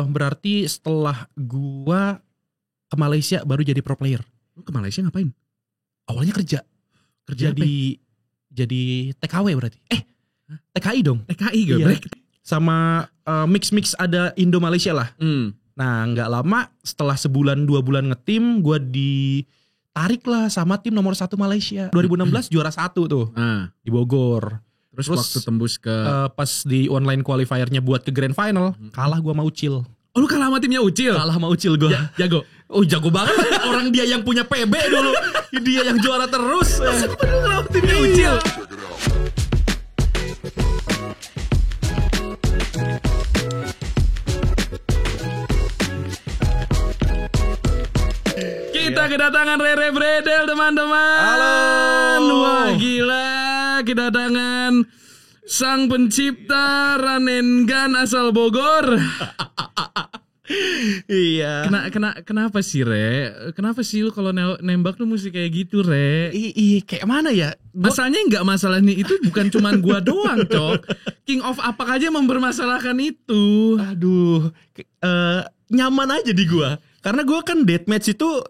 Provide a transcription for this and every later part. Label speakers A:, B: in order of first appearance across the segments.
A: Berarti setelah gua ke Malaysia baru jadi pro player.
B: Lu ke Malaysia ngapain?
A: Awalnya kerja
B: Kerja
A: jadi TKW berarti. TKI dong.
B: TKI gak?
A: Iya. Sama mix ada Indo Malaysia lah. Nah nggak lama setelah sebulan 2 bulan ngetim, gue ditarik lah sama tim nomor 1 Malaysia. 2016 juara 1 tuh di Bogor.
B: Terus waktu tembus ke
A: pas di online qualifiernya buat ke grand final, kalah gue sama Ucil.
B: Oh lu kalah sama timnya Ucil?
A: Kalah sama Ucil gue.
B: Jago?
A: Oh jago banget. Orang dia yang punya PB dulu. Dia yang juara terus.
B: Sumpah lu kalah sama timnya Ucil? Kita kedatangan Rere Bredel teman-teman.
A: Halo.
B: Wah gila, kedatangan sang pencipta run and gun asal Bogor.
A: Iya.
B: Kenapa sih Re? Kenapa sih lu kalau nembak tuh mesti kayak gitu Re?
A: Iya kayak mana ya?
B: Masalahnya nggak masalah nih, itu bukan cuman gua doang cok. King of apa aja mempermasalahkan itu.
A: Aduh, nyaman aja di gua. Karena gua kan deathmatch itu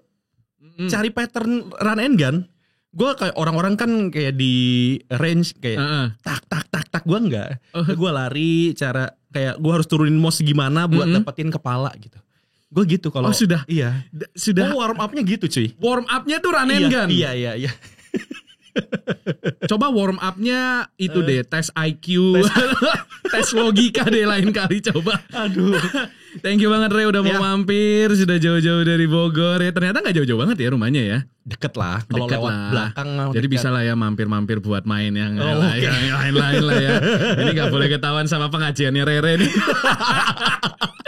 A: cari pattern run and gun. Gua kayak orang-orang kan kayak di range kayak tak gua enggak. Gua lari cara kayak gua harus turunin mouse gimana buat dapetin kepala gitu. Gua gitu kalau.
B: Oh sudah.
A: Iya.
B: Sudah.
A: Warm up-nya gitu cuy.
B: Warm up-nya tuh run and gun.
A: Iya.
B: Coba warm up-nya itu deh, tes IQ, tes logika deh lain kali coba.
A: Aduh.
B: Thank you banget Re udah mau mampir, sudah jauh-jauh dari Bogor ya. Ternyata gak jauh-jauh banget ya rumahnya ya.
A: Deket lah, kalau lewat belakang.
B: Jadi bisa lah ya mampir-mampir buat main yang lain-lain lah ya. Ini gak boleh ketahuan sama pengajiannya Rere nih.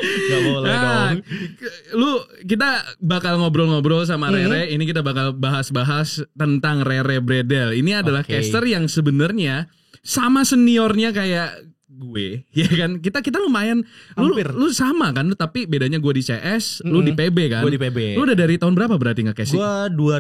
A: Gak boleh dong.
B: Kita bakal ngobrol-ngobrol sama Rere. Ini kita bakal bahas-bahas tentang Rere Bredel. Ini adalah caster yang sebenarnya sama seniornya kayak gue, ya kan? Kita lumayan. Lu sama kan? Tapi bedanya gue di CS, lu di PB kan? Gue
A: di PB.
B: Lu udah dari tahun berapa berarti nge-casing?
A: Gue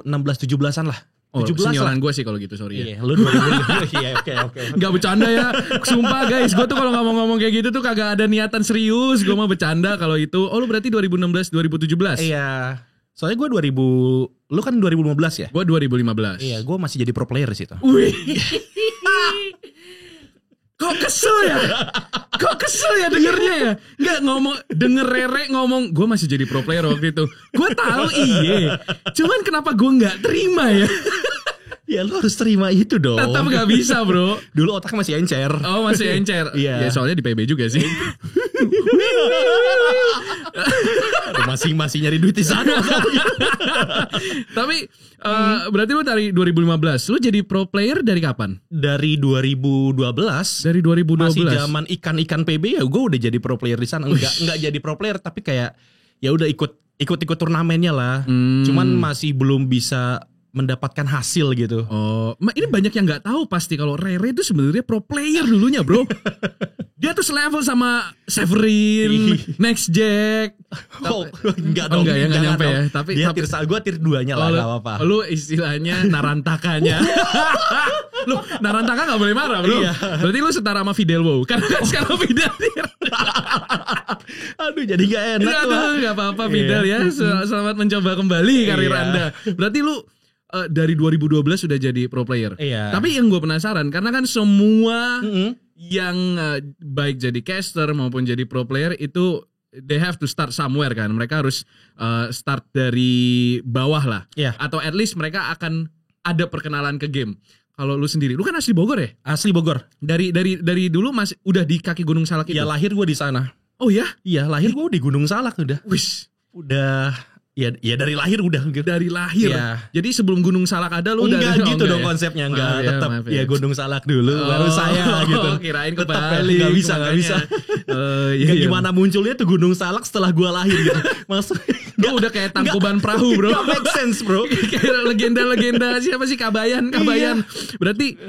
A: 2016-17an lah.
B: Oh, senioran gue sih kalau gitu, sorry ya.
A: Iya, lu 2015. Iya, oke.
B: Gak bercanda ya. Sumpah guys, gue tuh kalau ngomong-ngomong kayak gitu tuh kagak ada niatan serius. Gue mau bercanda kalau itu. Oh, lu berarti 2016-2017?
A: Iya. Soalnya gue 2000, lu kan 2015 ya?
B: Gue 2015.
A: Iya, gue masih jadi pro player di situ.
B: Wih. Kok kesel ya dengernya ya? Nggak ngomong, denger Rere ngomong gue masih jadi pro player waktu itu. Gue tahu iya. Cuman kenapa gue nggak terima ya?
A: Ya lu harus terima itu dong.
B: Tetap gak bisa bro.
A: Dulu otak masih encer.
B: Oh masih encer.
A: Iya.
B: Ya soalnya di PB juga sih.
A: Aduh, masih nyari duit di sana.
B: Tapi berarti lu dari 2015. Lu jadi pro player dari kapan?
A: Dari 2012.
B: Dari 2012.
A: Masih zaman ikan PB ya gue udah jadi pro player di sana. Enggak jadi pro player tapi kayak ya udah ikut turnamennya lah. Cuman masih belum bisa mendapatkan hasil gitu.
B: Oh, ini banyak yang nggak tahu pasti kalau Rere itu sebenarnya pro player dulunya, bro. Dia tuh selevel sama Severin, Next Jack.
A: Enggak dong.
B: Enggak ya, enggak nyampe ya. Tapi
A: dia gue tier 2-nya lah, enggak apa-apa.
B: Lu istilahnya narantakanya. Lu narantaka enggak boleh marah, bro.
A: Iya.
B: Berarti lu setara sama Fidel Wow. Karena kan sekarang Fidel tier.
A: Aduh, jadi enggak enak tuh.
B: Aduh, enggak apa-apa Fidel ya. Selamat mencoba kembali karir Anda. Berarti lu dari 2012 sudah jadi pro player.
A: Iya.
B: Tapi yang gue penasaran karena kan semua yang baik jadi caster maupun jadi pro player itu they have to start somewhere kan. Mereka harus start dari bawah lah.
A: Iya.
B: Atau at least mereka akan ada perkenalan ke game. Kalau lu sendiri, lu kan asli Bogor ya?
A: Asli Bogor.
B: Dari dulu masih udah di kaki Gunung Salak itu.
A: Ya lahir gue di sana.
B: Oh ya?
A: Iya, lahir gue di Gunung Salak udah.
B: Wis.
A: Udah. Ya dari lahir udah gitu.
B: Dari lahir.
A: Ya.
B: Jadi sebelum Gunung Salak ada lu udah
A: gitu dong ya? Konsepnya enggak tetap ya Gunung Salak dulu baru saya gitu.
B: Kirain
A: tetap
B: kembali.
A: Enggak bisa. Gimana munculnya tuh Gunung Salak setelah gua lahir gitu. Maksudnya
B: lu udah kayak Tangkuban Perahu, bro.
A: Enggak make sense, bro.
B: Kayak legenda-legenda siapa sih Kabayan.
A: Iya.
B: Berarti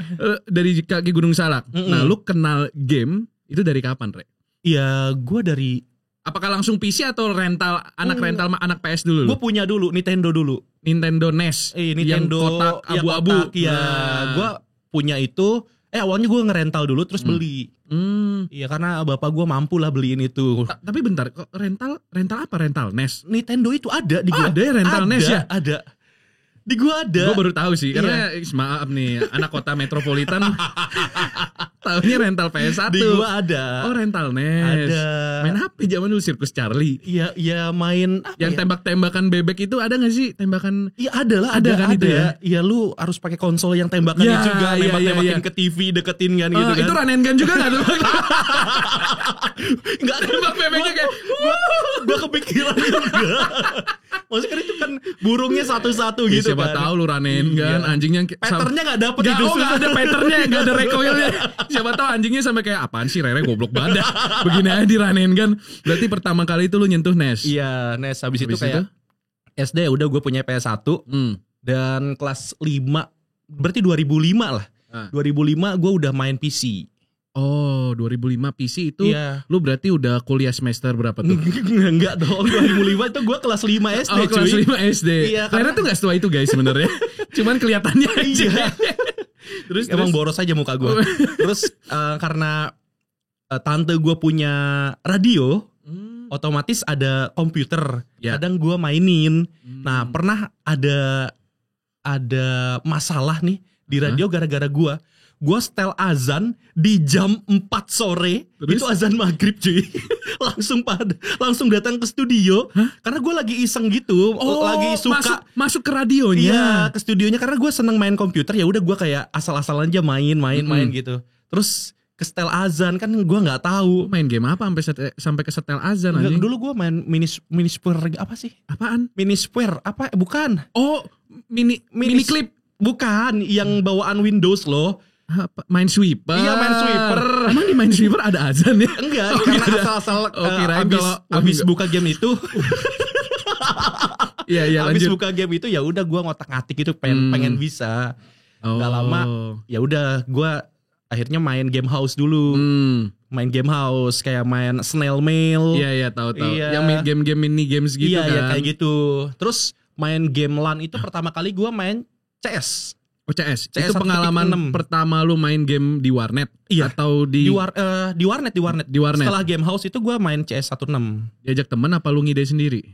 B: dari kaki Gunung Salak. Nah, lu kenal game itu dari kapan, Re?
A: Iya, gua dari
B: apakah langsung PC atau rental anak PS dulu?
A: Gue punya dulu Nintendo
B: Nintendo NES
A: Nintendo
B: yang kotak abu-abu.
A: Ya, gue punya itu Awalnya gue ngerental dulu terus beli. Iya karena bapak gue mampu lah beliin itu.
B: Tapi bentar, kok rental apa? Rental NES?
A: Nintendo itu ada di gue.
B: Ada ya rental NES ya?
A: Ada. Di gue ada.
B: Gue baru tahu sih karena maaf nih anak kota metropolitan tahunya rental PS1.
A: Di gue ada.
B: Oh rental NES.
A: Ada.
B: Main apa zaman dulu Sirkus Charlie?
A: Iya main apa
B: yang tembak-tembakan bebek itu ada gak sih? Tembakan?
A: Iya ada lah,
B: ada kan itu ya?
A: Iya lu harus pakai konsol yang tembakannya juga, nembak-tembakin ke TV, deketin kan gitu kan.
B: Itu run and gun juga gak tuh?
A: Enggak
B: tembak bebeknya kayak
A: gue kepikiran juga. Maksudnya kan itu kan burungnya satu-satu gitu
B: siapa
A: kan.
B: tahu lu run and gun anjingnya
A: patternnya gak dapet
B: itu. Gak ada patternnya, gak ada recoilnya. Siapa tahu anjingnya sampai kayak apaan sih Rere goblok banget. Begini aja di run and gun. Berarti pertama kali itu lu nyentuh NES.
A: Iya NES. Habis itu kayak SD udah gue punya PS1 dan kelas 5 berarti 2005 lah. 2005 gue udah main PC.
B: Oh 2005 PC itu lu berarti udah kuliah semester berapa tuh?
A: Enggak dong 2005 itu gue kelas 5 SD cuy.
B: Kelas 5 SD. Iya, karena tuh gak setua itu guys sebenarnya. Cuman kelihatannya aja.
A: terus emang boros aja muka gue. Terus karena tante gue punya radio, otomatis ada komputer. Kadang gue mainin. Nah pernah ada masalah nih di radio gara-gara gue setel azan di jam 4 sore. Terus? Itu azan maghrib cuy. langsung datang ke studio. Karena gue lagi iseng gitu. Lagi suka
B: masuk ke radionya.
A: Iya ke studionya karena gue seneng main komputer. Ya udah gue kayak asal-asalan aja main gitu. Terus ke setel azan kan gue nggak tahu.
B: Main game apa sampai ke setel azan aja?
A: Dulu gue main Minisquare apa sih?
B: Apaan?
A: Minisquare apa? Bukan.
B: Oh mini clip.
A: Bukan yang bawaan Windows loh.
B: Minesweeper.
A: Iya Minesweeper.
B: Emang di Minesweeper ada azan ya?
A: Enggak, karena asal-asal abis buka game itu. Iya abis buka game itu ya udah gue ngotak-ngatik itu pengen bisa. Gak lama ya udah gue akhirnya main game house dulu. Main game house kayak main Snail Mail.
B: Iya tahu. Yang main game mini games gitu kan. Iya
A: kayak gitu. Terus main game LAN itu pertama kali gue main CS.
B: Oh CS itu pengalaman pertama lu main game di warnet atau di
A: warnet. Setelah game house itu gue main CS 16.
B: Diajak temen apa lu ngide sendiri?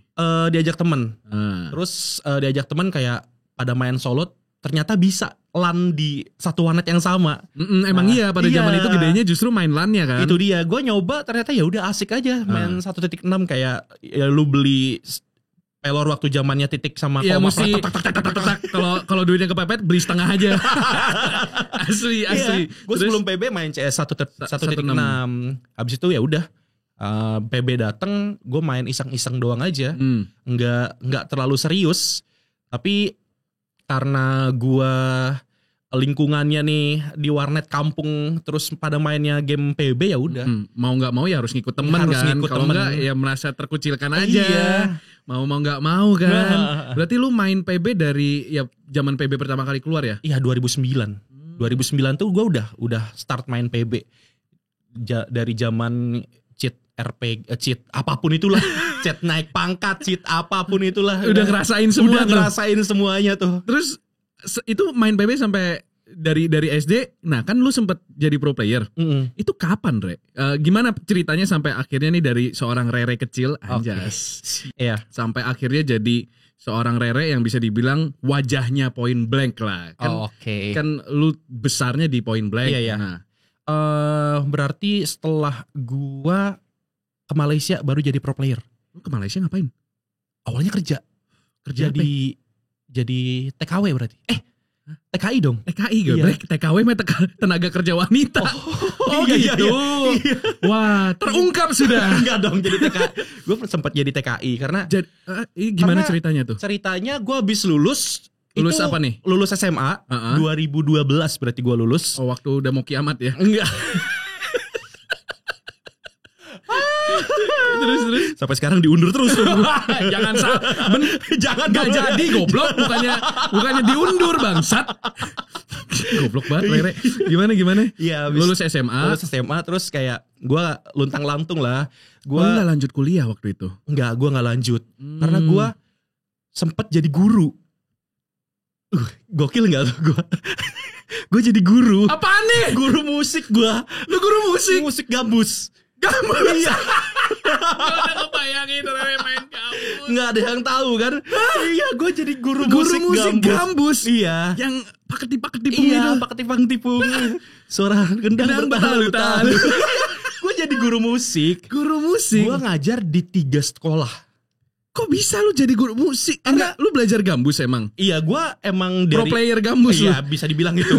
A: Diajak temen. Terus diajak temen kayak pada main solo ternyata bisa LAN di satu warnet yang sama.
B: Emang iya pada zaman itu gedenya justru main LAN-nya kan.
A: Itu dia. Gue nyoba ternyata ya udah asik aja main 1.6 kayak ya lu beli pelor waktu zamannya titik sama
B: koma. Mesti kalau duitnya kepepet beli setengah aja. asli.
A: Gue sebelum PB main CS 1.6. Habis itu ya udah PB dateng, gue main iseng-iseng doang aja. Nggak terlalu serius. Tapi karena gue lingkungannya nih di warnet kampung terus pada mainnya game PB ya udah.
B: Mau nggak mau ya harus ngikut temen kan. Kalau nggak ya merasa terkucilkan aja. Iya. Mau nggak mau kan. Berarti lu main PB dari ya zaman PB pertama kali keluar ya?
A: Iya 2009. 2009 tuh gue udah start main PB. Dari zaman cheat RPG, cheat apapun itulah. Cheat naik pangkat, cheat apapun itulah.
B: Udah ngerasain semua.
A: Udah ngerasain semuanya tuh.
B: Terus itu main PB sampai dari SD. Nah kan lu sempet jadi pro player. Itu kapan Re? Gimana ceritanya sampai akhirnya nih dari seorang Rere kecil anjas sampai akhirnya jadi seorang Rere yang bisa dibilang wajahnya Point Blank lah kan. Kan lu besarnya di Point Blank.
A: Nah. Berarti setelah gua ke Malaysia baru jadi pro player.
B: Lu ke Malaysia ngapain?
A: Awalnya kerja jadi TKW berarti. TKI dong.
B: TKI gak? TKW mah tenaga kerja wanita. Iya. Wah, terungkap sudah.
A: Enggak dong jadi TKI. Gue sempat jadi TKI karena
B: gimana ceritanya tuh?
A: Ceritanya gue habis lulus
B: apa nih?
A: Lulus SMA 2012 berarti gue lulus.
B: Oh, waktu udah mau kiamat ya?
A: Enggak.
B: Terus
A: sampai sekarang diundur terus.
B: Jangan gak jadi goblok, bukannya diundur bangsat. Goblok banget Rere. Gimana?
A: Iya,
B: lulus SMA
A: terus kayak gue luntang-lantung lah.
B: Gua enggak lanjut kuliah waktu itu.
A: Enggak, gue enggak lanjut. Karena gue sempet jadi guru. Gokil gak tuh gue? Gue jadi guru.
B: Apaan nih?
A: Guru musik gue.
B: Lu guru musik?
A: Musik gambus. Iya.
B: Gue udah kebayangin Rere main gambus.
A: Nggak ada yang tahu kan? Iya, gue jadi guru
B: musik
A: gambus. Iya.
B: Yang paketipung
A: iya,
B: itu.
A: paketipung. Suara gendang bertalu-talu. Gue jadi guru musik.
B: Guru musik.
A: Gue ngajar di 3 sekolah.
B: Kok bisa lu jadi guru musik? Enggak, lu belajar gambus emang?
A: Iya, gue emang dari
B: pro player gambus.
A: Iya, bisa dibilang itu.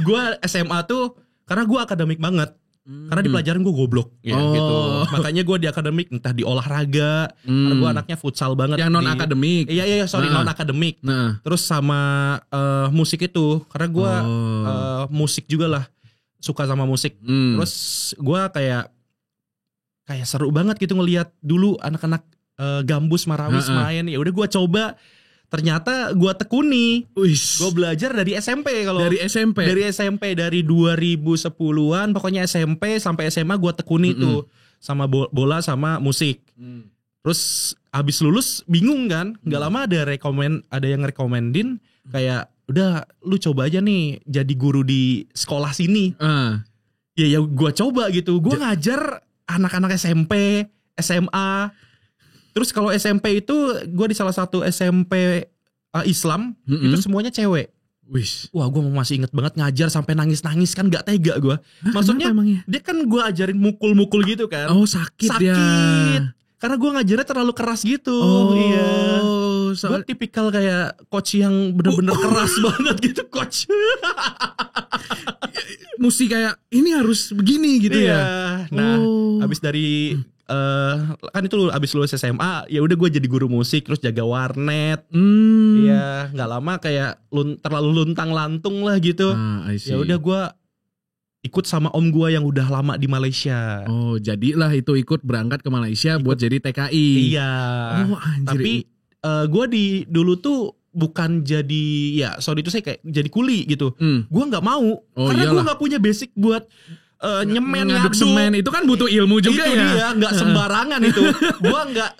A: Gue SMA tuh karena gue akademik banget. Karena di pelajaran gue goblok ya, gitu. Makanya gue di akademik entah di olahraga. Karena gue anaknya futsal banget.
B: Yang non akademik.
A: Iya, non akademik. Terus sama musik itu. Karena gue musik juga lah. Suka sama musik. Terus gue kayak seru banget gitu ngelihat dulu anak-anak gambus Marawis main. Ya udah gue coba, ternyata gue tekuni. Gue belajar dari SMP. Kalau dari SMP dari 2010-an pokoknya SMP sampai SMA gue tekuni tuh sama bola sama musik. Terus abis lulus bingung kan, nggak lama ada yang rekomendin kayak udah lu coba aja nih jadi guru di sekolah sini. Ya gue coba gitu. Gue ngajar anak-anak SMP, SMA. Terus kalau SMP itu gue di salah satu SMP Islam itu semuanya cewek. Wah, gue masih inget banget ngajar sampai nangis-nangis kan, gak tega gue. Maksudnya dia kan gue ajarin mukul-mukul gitu kan.
B: Oh, sakit ya.
A: Karena gue ngajarnya terlalu keras gitu. Iya. Gue tipikal kayak coach yang bener-bener keras banget gitu, coach.
B: Mesti kayak ini harus begini gitu ya.
A: Nah, habis dari kan itu abis lulus SMA, ya udah gue jadi guru musik terus jaga warnet. Ya nggak lama kayak terlalu luntang lantung lah gitu. Ya udah gue ikut sama om gue yang udah lama di Malaysia.
B: Oh, jadilah itu ikut berangkat ke Malaysia buat jadi TKI.
A: Iya.
B: Oh, anjir.
A: Tapi gue dulu tuh bukan jadi, ya sorry itu saya kayak jadi kuli gitu. Gue nggak mau karena gue nggak punya basic buat nyemen,
B: ngaduk semen. Itu kan butuh ilmu juga
A: itu
B: ya.
A: Dia nggak sembarangan itu.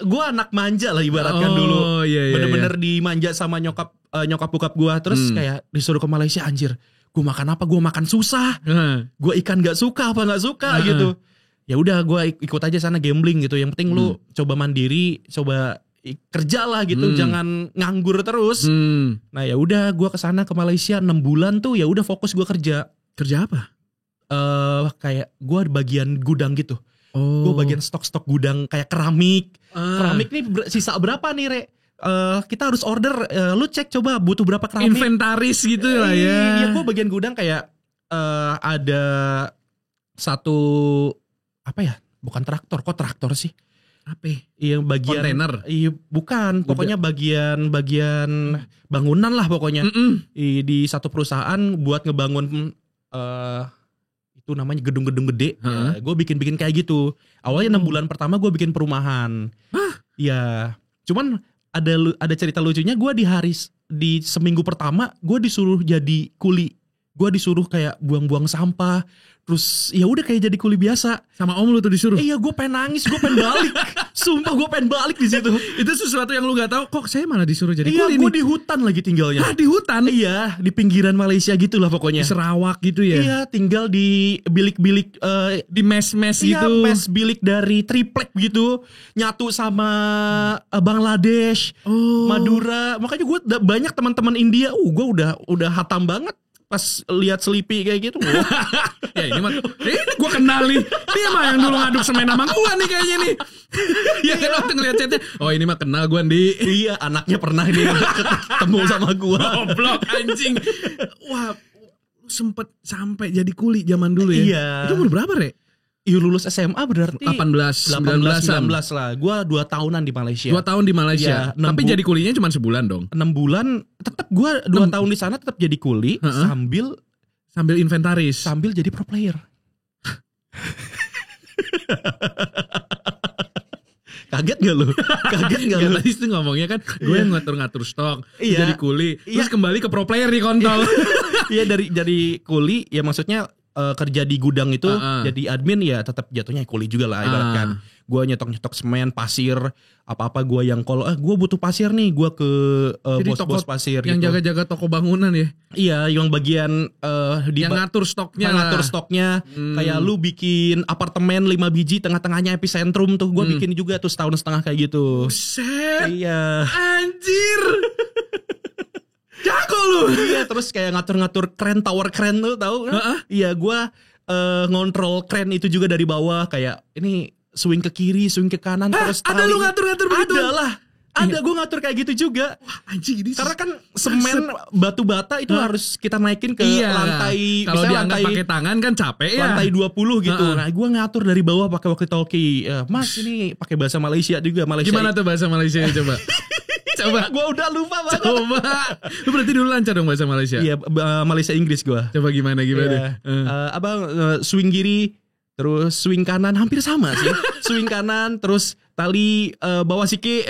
A: Gue anak manja lah ibaratkan dulu. Bener-bener dimanja sama nyokap bokap gue. Terus kayak disuruh ke Malaysia, anjir. Gue makan apa? Gue makan susah. Gue ikan nggak suka apa nggak suka gitu. Ya udah gue ikut aja sana gambling gitu. Yang penting lu coba mandiri, coba kerja lah gitu, jangan nganggur terus. Nah ya udah gue kesana ke Malaysia 6 bulan tuh, ya udah fokus gue kerja.
B: Kerja apa?
A: Kayak gue bagian gudang gitu. Gue bagian stok-stok gudang kayak keramik. Keramik nih sisa berapa nih, Re? Kita harus order. Lu cek coba butuh berapa keramik.
B: Inventaris gitu lah ya.
A: Iya, gue bagian gudang kayak ada satu apa ya? Bukan traktor, kok traktor sih?
B: Apa?
A: Iya, bagian
B: kontainer.
A: Iya, bukan. Pokoknya bagian bangunan lah pokoknya. Di satu perusahaan buat ngebangun itu namanya gedung-gedung gede. Gue bikin kayak gitu. Awalnya 6 bulan pertama gue bikin perumahan. Iya. Cuman ada cerita lucunya. Gue di seminggu pertama gue disuruh jadi kuli. Gue disuruh kayak buang-buang sampah. Terus ya udah kayak jadi kuli biasa.
B: Sama om lu tuh disuruh?
A: Iya, gue pengen nangis, gue pengen balik. Sumpah gue pengen balik di situ.
B: Itu sesuatu yang lu gak tahu. Kok saya malah disuruh jadi kuli nih?
A: Iya, gue di hutan lagi tinggalnya.
B: Di hutan?
A: Iya, di pinggiran Malaysia gitu lah pokoknya.
B: Di Sarawak gitu ya?
A: Iya, tinggal di bilik-bilik
B: di mes-mes gitu.
A: Iya, mes bilik dari triplek gitu. Nyatu sama Bangladesh, Madura. Makanya gue banyak teman-teman India. Gue udah hatam banget pas lihat Sleepy kayak gitu.
B: Ya ini mah gue kenal nih. Dia mah yang dulu ngaduk semen sama gue nih kayaknya nih. Ya kan waktu ngeliat chatnya, oh ini mah kenal gue Andi.
A: Iya, anaknya pernah nih ketemu sama gue.
B: Goblok anjing. Wah, lu sempet sampai jadi kuli zaman dulu ya.
A: Iya.
B: Itu umur berapa, Re?
A: Iya, lulus SMA berarti
B: 18, 19
A: lah. Gue 2 tahunan di Malaysia.
B: 2 tahun di Malaysia. Ya, tapi jadi kulinya cuma sebulan dong.
A: 6 bulan. Tetap gue 2 tahun di sana tetap jadi kuli.
B: Sambil inventaris.
A: Sambil jadi pro player. Kaget gak lu? Kaget gak lu?
B: Tadi itu ngomongnya kan gue yang ngatur-ngatur stok.
A: Iya.
B: Jadi kuli. Terus kembali ke pro player di kontol.
A: Iya, dari kuli ya maksudnya kerja di gudang itu jadi admin ya tetap jatuhnya kuli juga lah ibaratkan. Gue nyetok semen, pasir, apa-apa gue yang kalau gue butuh pasir nih, gue ke bos-bos pasir
B: yang
A: gitu.
B: jaga-jaga toko bangunan ya.
A: Iya, yang bagian
B: yang ngatur stoknya.
A: Ngatur stoknya. Kayak lu bikin apartemen 5 biji tengah-tengahnya epicentrum tuh, gue bikin juga tuh setahun setengah kayak gitu.
B: Buset.
A: Iya.
B: Anjir. Jago lu.
A: Iya, terus kayak ngatur-ngatur kren, tower kren tuh tahu kan? Iya, gue ngontrol kren itu juga dari bawah, kayak ini swing ke kiri, swing ke kanan, terus
B: ada lu ngatur-ngatur begitu?
A: Ada lah. Ada, gue ngatur kayak gitu juga.
B: Wah, anjing ini.
A: Karena kan semen batu bata itu harus kita naikin ke lantai.
B: Kalau diangkat pakai tangan kan capek ya.
A: Lantai 20 gitu. Nah, gue ngatur dari bawah pakai walkie-talkie. Mas, ini pakai bahasa Malaysia juga.
B: Gimana tuh bahasa Malaysia coba? Coba.
A: Gue udah lupa banget.
B: Coba. Lu berarti dulu lancar dong bahasa Malaysia.
A: Iya, Malaysia Inggris gue.
B: Coba gimana?
A: Abang swing kiri, terus swing kanan, hampir sama sih. Swing kanan, terus tali bawah siki,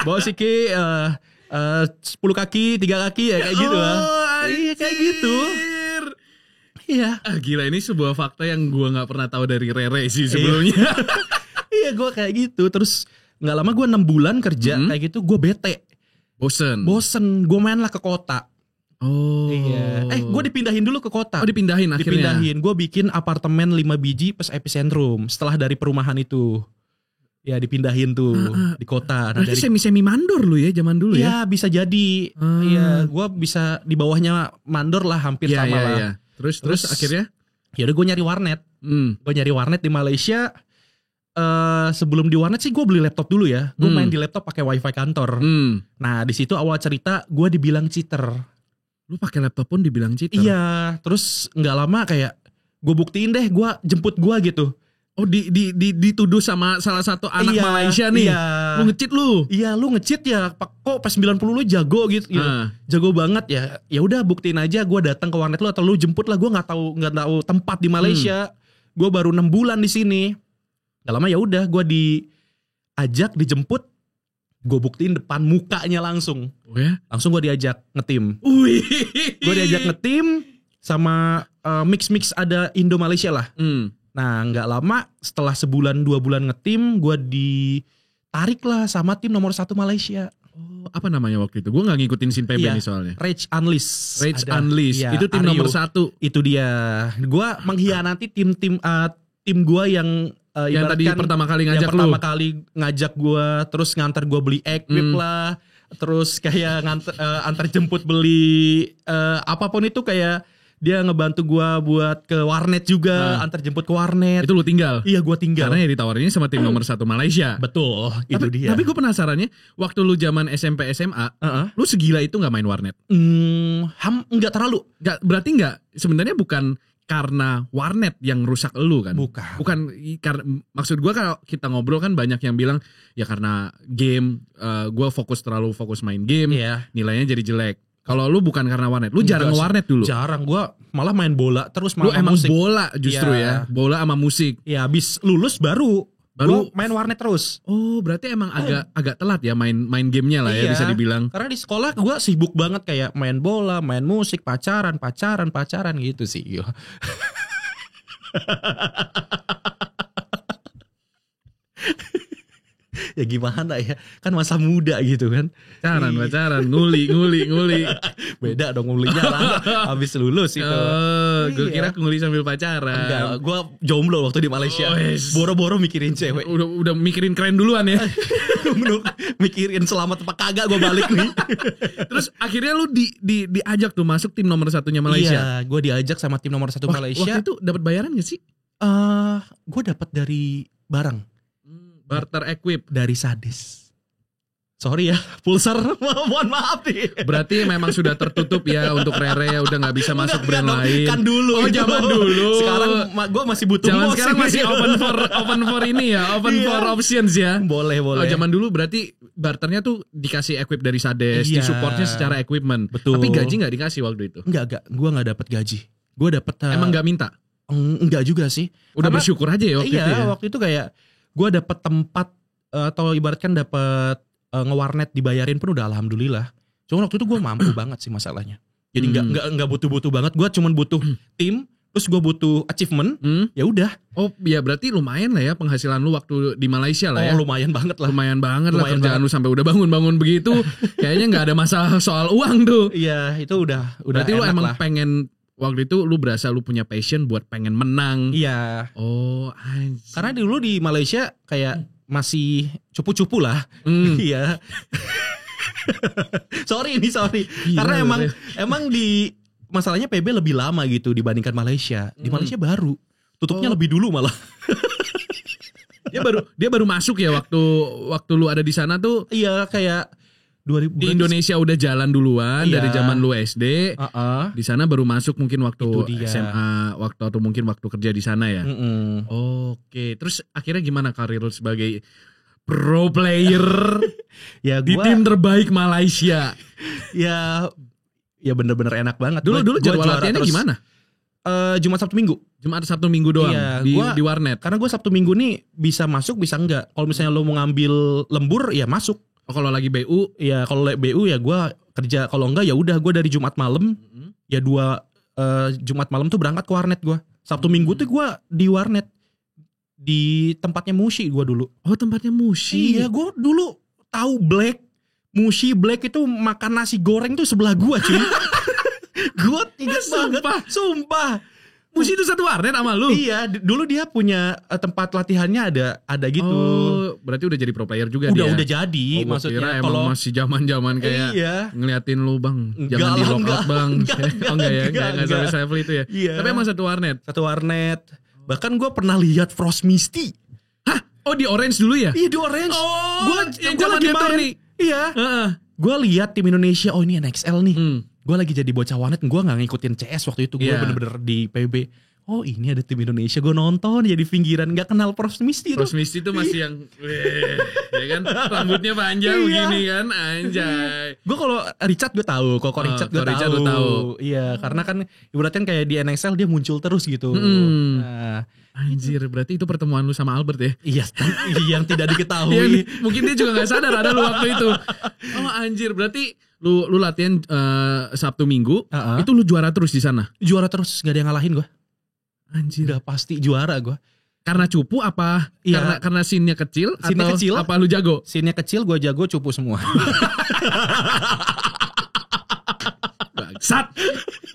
A: bawah siki, 10 kaki, 3 kaki ya kayak gitu lah. Iya kayak gitu. Iya.
B: Gila, ini sebuah fakta yang gue nggak pernah tahu dari Rere sih sebelumnya.
A: Iya, gue kayak gitu. Terus nggak lama gue 6 bulan kerja kayak gitu, gue bete. Bosen. Gue main lah ke kota.
B: Oh.
A: Iya. Gue dipindahin dulu ke kota.
B: Oh, dipindahin akhirnya.
A: Gue bikin apartemen 5 biji pas epicentrum. Setelah dari perumahan itu. Ya dipindahin tuh di kota.
B: Nah, berarti semi-semi mandor lu ya zaman dulu ya?
A: Iya, bisa jadi. Iya, gue bisa di bawahnya mandor lah, hampir sama lah.
B: Iya. Terus akhirnya?
A: Ya udah gue nyari warnet. Gue nyari warnet di Malaysia. Sebelum di warnet sih gue beli laptop dulu ya. Gue main di laptop pakai wifi kantor. Nah di situ awal cerita gue dibilang cheater.
B: Lu pakai laptop pun dibilang cheater?
A: Iya. Terus nggak lama kayak gue buktiin deh, gue jemput gue gitu.
B: Oh dituduh sama salah satu anak Malaysia nih.
A: Iya.
B: Lu nge-cheat lu?
A: Iya, lu nge-cheat ya. Kok pas 90 lu jago gitu. Jago banget ya. Ya udah buktiin aja, gue datang ke warnet lu atau lu jemput lah. Gue nggak tahu tempat di Malaysia. Gue baru 6 bulan di sini. Gak lama ya udah gue diajak, dijemput, gue buktiin depan mukanya langsung.
B: Oh ya?
A: Langsung gue diajak ngetim. Gue diajak ngetim sama mix ada Indo Malaysia lah. Nah gak lama setelah sebulan 2 bulan ngetim, gue ditarik lah sama tim nomor 1 Malaysia.
B: Oh, apa namanya waktu itu? Gue gak ngikutin Sin PB nih soalnya.
A: Rage Unleashed.
B: Unleashed. Itu tim nomor 1.
A: Itu dia. Gue mengkhianati tim gue yang
B: tadi pertama kali ngajak lu.
A: Pertama kali ngajak gue, terus ngantar gue beli equip lah, terus kayak antar jemput beli apapun itu, kayak dia ngebantu gue buat ke warnet juga, antar jemput ke warnet.
B: Itu lu tinggal?
A: Iya, gue tinggal.
B: Karena ya ditawarinnya sama tim nomor 1 Malaysia.
A: Betul, itu dia.
B: Tapi gue penasarannya, waktu lu zaman SMP SMA, lu segila itu gak main warnet?
A: Enggak terlalu.
B: Berarti enggak, sebenarnya bukan karena warnet yang rusak elu kan? Bukan karena, maksud gue kalau kita ngobrol kan banyak yang bilang ya karena game, gue terlalu fokus main game, nilainya jadi jelek. Kalau lu bukan karena warnet, lu jarang nge-warnet dulu?
A: Jarang, gue malah main bola terus malah
B: lu emang
A: musik.
B: Bola justru ya, bola sama musik.
A: Ya abis lulus baru gue main warnet terus. Oh,
B: berarti emang agak telat ya main gamenya lah ya, bisa dibilang.
A: Karena di sekolah gue sibuk banget kayak main bola, main musik, pacaran gitu sih. Ya gimana ya, kan masa muda gitu kan.
B: Pacaran, nguli.
A: Beda dong ngulinya lah, habis lulus itu.
B: Gue kira nguli sambil pacaran.
A: Enggak, gue jomblo waktu di Malaysia. Boro-boro mikirin cewek.
B: Udah mikirin keren duluan ya.
A: Mikirin selamat apa kagak gue balik nih.
B: Terus akhirnya lu diajak tuh masuk tim nomor 1-nya Malaysia.
A: Iya, gue diajak sama tim nomor 1 Malaysia.
B: Waktu itu dapat bayaran gak sih?
A: Gue dapat dari barang.
B: Barter equip
A: dari Sadis. Sorry ya, Pulsar, mohon maaf nih.
B: Berarti memang sudah tertutup ya untuk Rere, udah nggak bisa masuk brand lain.
A: Kan dulu.
B: Oh, zaman dulu.
A: Sekarang gue masih butuh.
B: Sekarang masih open for ini ya, open for options ya.
A: Boleh.
B: Oh, zaman dulu berarti barternya tuh dikasih equip dari Sades, disupportnya secara equipment.
A: Betul.
B: Tapi gaji nggak dikasih waktu itu?
A: Enggak, gue nggak dapat gaji. Gue dapat.
B: Emang nggak minta?
A: Enggak juga sih.
B: Udah bersyukur aja ya waktu itu ya.
A: Waktu itu kayak gue dapet tempat atau ibaratkan dapet ngewarnet dibayarin pun udah alhamdulillah. Cuma waktu itu gue mampu banget sih masalahnya. Jadi nggak butuh banget. Gue cuma butuh tim terus gue butuh achievement, ya udah.
B: Oh ya berarti lumayan lah ya penghasilan lu waktu di Malaysia lah ya.
A: Oh lumayan banget lah.
B: Lumayan banget lah kerjaan lu sampai udah bangun-bangun begitu. Kayaknya nggak ada masalah soal uang tuh.
A: Iya itu udah.
B: Berarti lu emang
A: lah.
B: pengen waktu itu lu berasa lu punya passion buat pengen menang.
A: Iya.
B: Oh anjir.
A: Karena dulu di Malaysia kayak masih cupu-cupu lah. Iya. sorry.
B: Gila,
A: karena emang di masalahnya PB lebih lama gitu dibandingkan Malaysia. Di Malaysia baru. Tutupnya lebih dulu malah.
B: Dia baru masuk ya waktu lu ada di sana tuh.
A: Iya kayak 2000
B: di Indonesia udah jalan duluan dari zaman lu SD. Di sana baru masuk mungkin waktu SMA, atau mungkin waktu kerja di sana ya. Oke, terus akhirnya gimana karir lu sebagai pro player
A: ya
B: di tim terbaik Malaysia?
A: Ya bener-bener enak banget.
B: Dulu jadwal latihannya gimana?
A: Jumat Sabtu Minggu.
B: Jumat Sabtu Minggu doang di warnet.
A: Karena gue Sabtu Minggu nih bisa masuk bisa enggak. Kalau misalnya lo mau ngambil lembur ya masuk.
B: Oh, kalau lagi BU?
A: Ya kalau BU ya gue kerja. Kalau enggak ya udah gue dari Jumat malam. Ya Jumat malam tuh berangkat ke warnet gue. Sabtu Minggu tuh gue di warnet. Di tempatnya Mushi gue dulu.
B: Oh tempatnya Mushi.
A: Iya gue dulu tahu Black. Mushi Black itu makan nasi goreng tuh sebelah gua cuy. Gua ingat banget. Sumpah.
B: Mushi itu satu warnet sama lu?
A: Iya, dulu dia punya tempat latihannya ada gitu.
B: Oh, berarti udah jadi pro player juga dia?
A: Udah jadi.
B: Maksudnya kalau masih zaman-zaman kayak ngeliatin lu bang. Jangan di lock out bang. Enggak ya, enggak sampai level itu ya.
A: Iya.
B: Tapi emang satu warnet?
A: Satu warnet. Bahkan gua pernah lihat Frost Misty.
B: Hah? Oh di Orange dulu ya?
A: Iya di Orange.
B: Oh,
A: gua lagi main. Iya. Gue lihat tim Indonesia, oh ini NXL nih. Gue lagi jadi bocah warnet, gue gak ngikutin CS waktu itu. Gue bener-bener di PB. Oh ini ada tim Indonesia, gue nonton jadi pinggiran. Gak kenal Frost Misty tuh.
B: Frost Misty tuh masih yang ya kan rambutnya panjang begini kan, anjay.
A: Gue kalau Richard gue tahu, kok Richard gue tahu. Iya, karena kan ibaratnya kayak di NXL dia muncul terus gitu. Nah,
B: anjir, berarti itu pertemuan lu sama Albert ya?
A: Iya, yang tidak diketahui.
B: Mungkin dia juga gak sadar ada lu waktu itu. Oh anjir, berarti lu latihan Sabtu Minggu, itu lu juara terus di sana?
A: Juara terus, gak ada yang ngalahin gue.
B: Anjir.
A: Udah pasti juara gue.
B: Karena cupu apa? Iya. Karena scene-nya kecil?
A: Scene-nya
B: atau
A: kecil.
B: Apa lu jago?
A: Scene-nya kecil, gue jago, cupu semua.
B: Bangsat.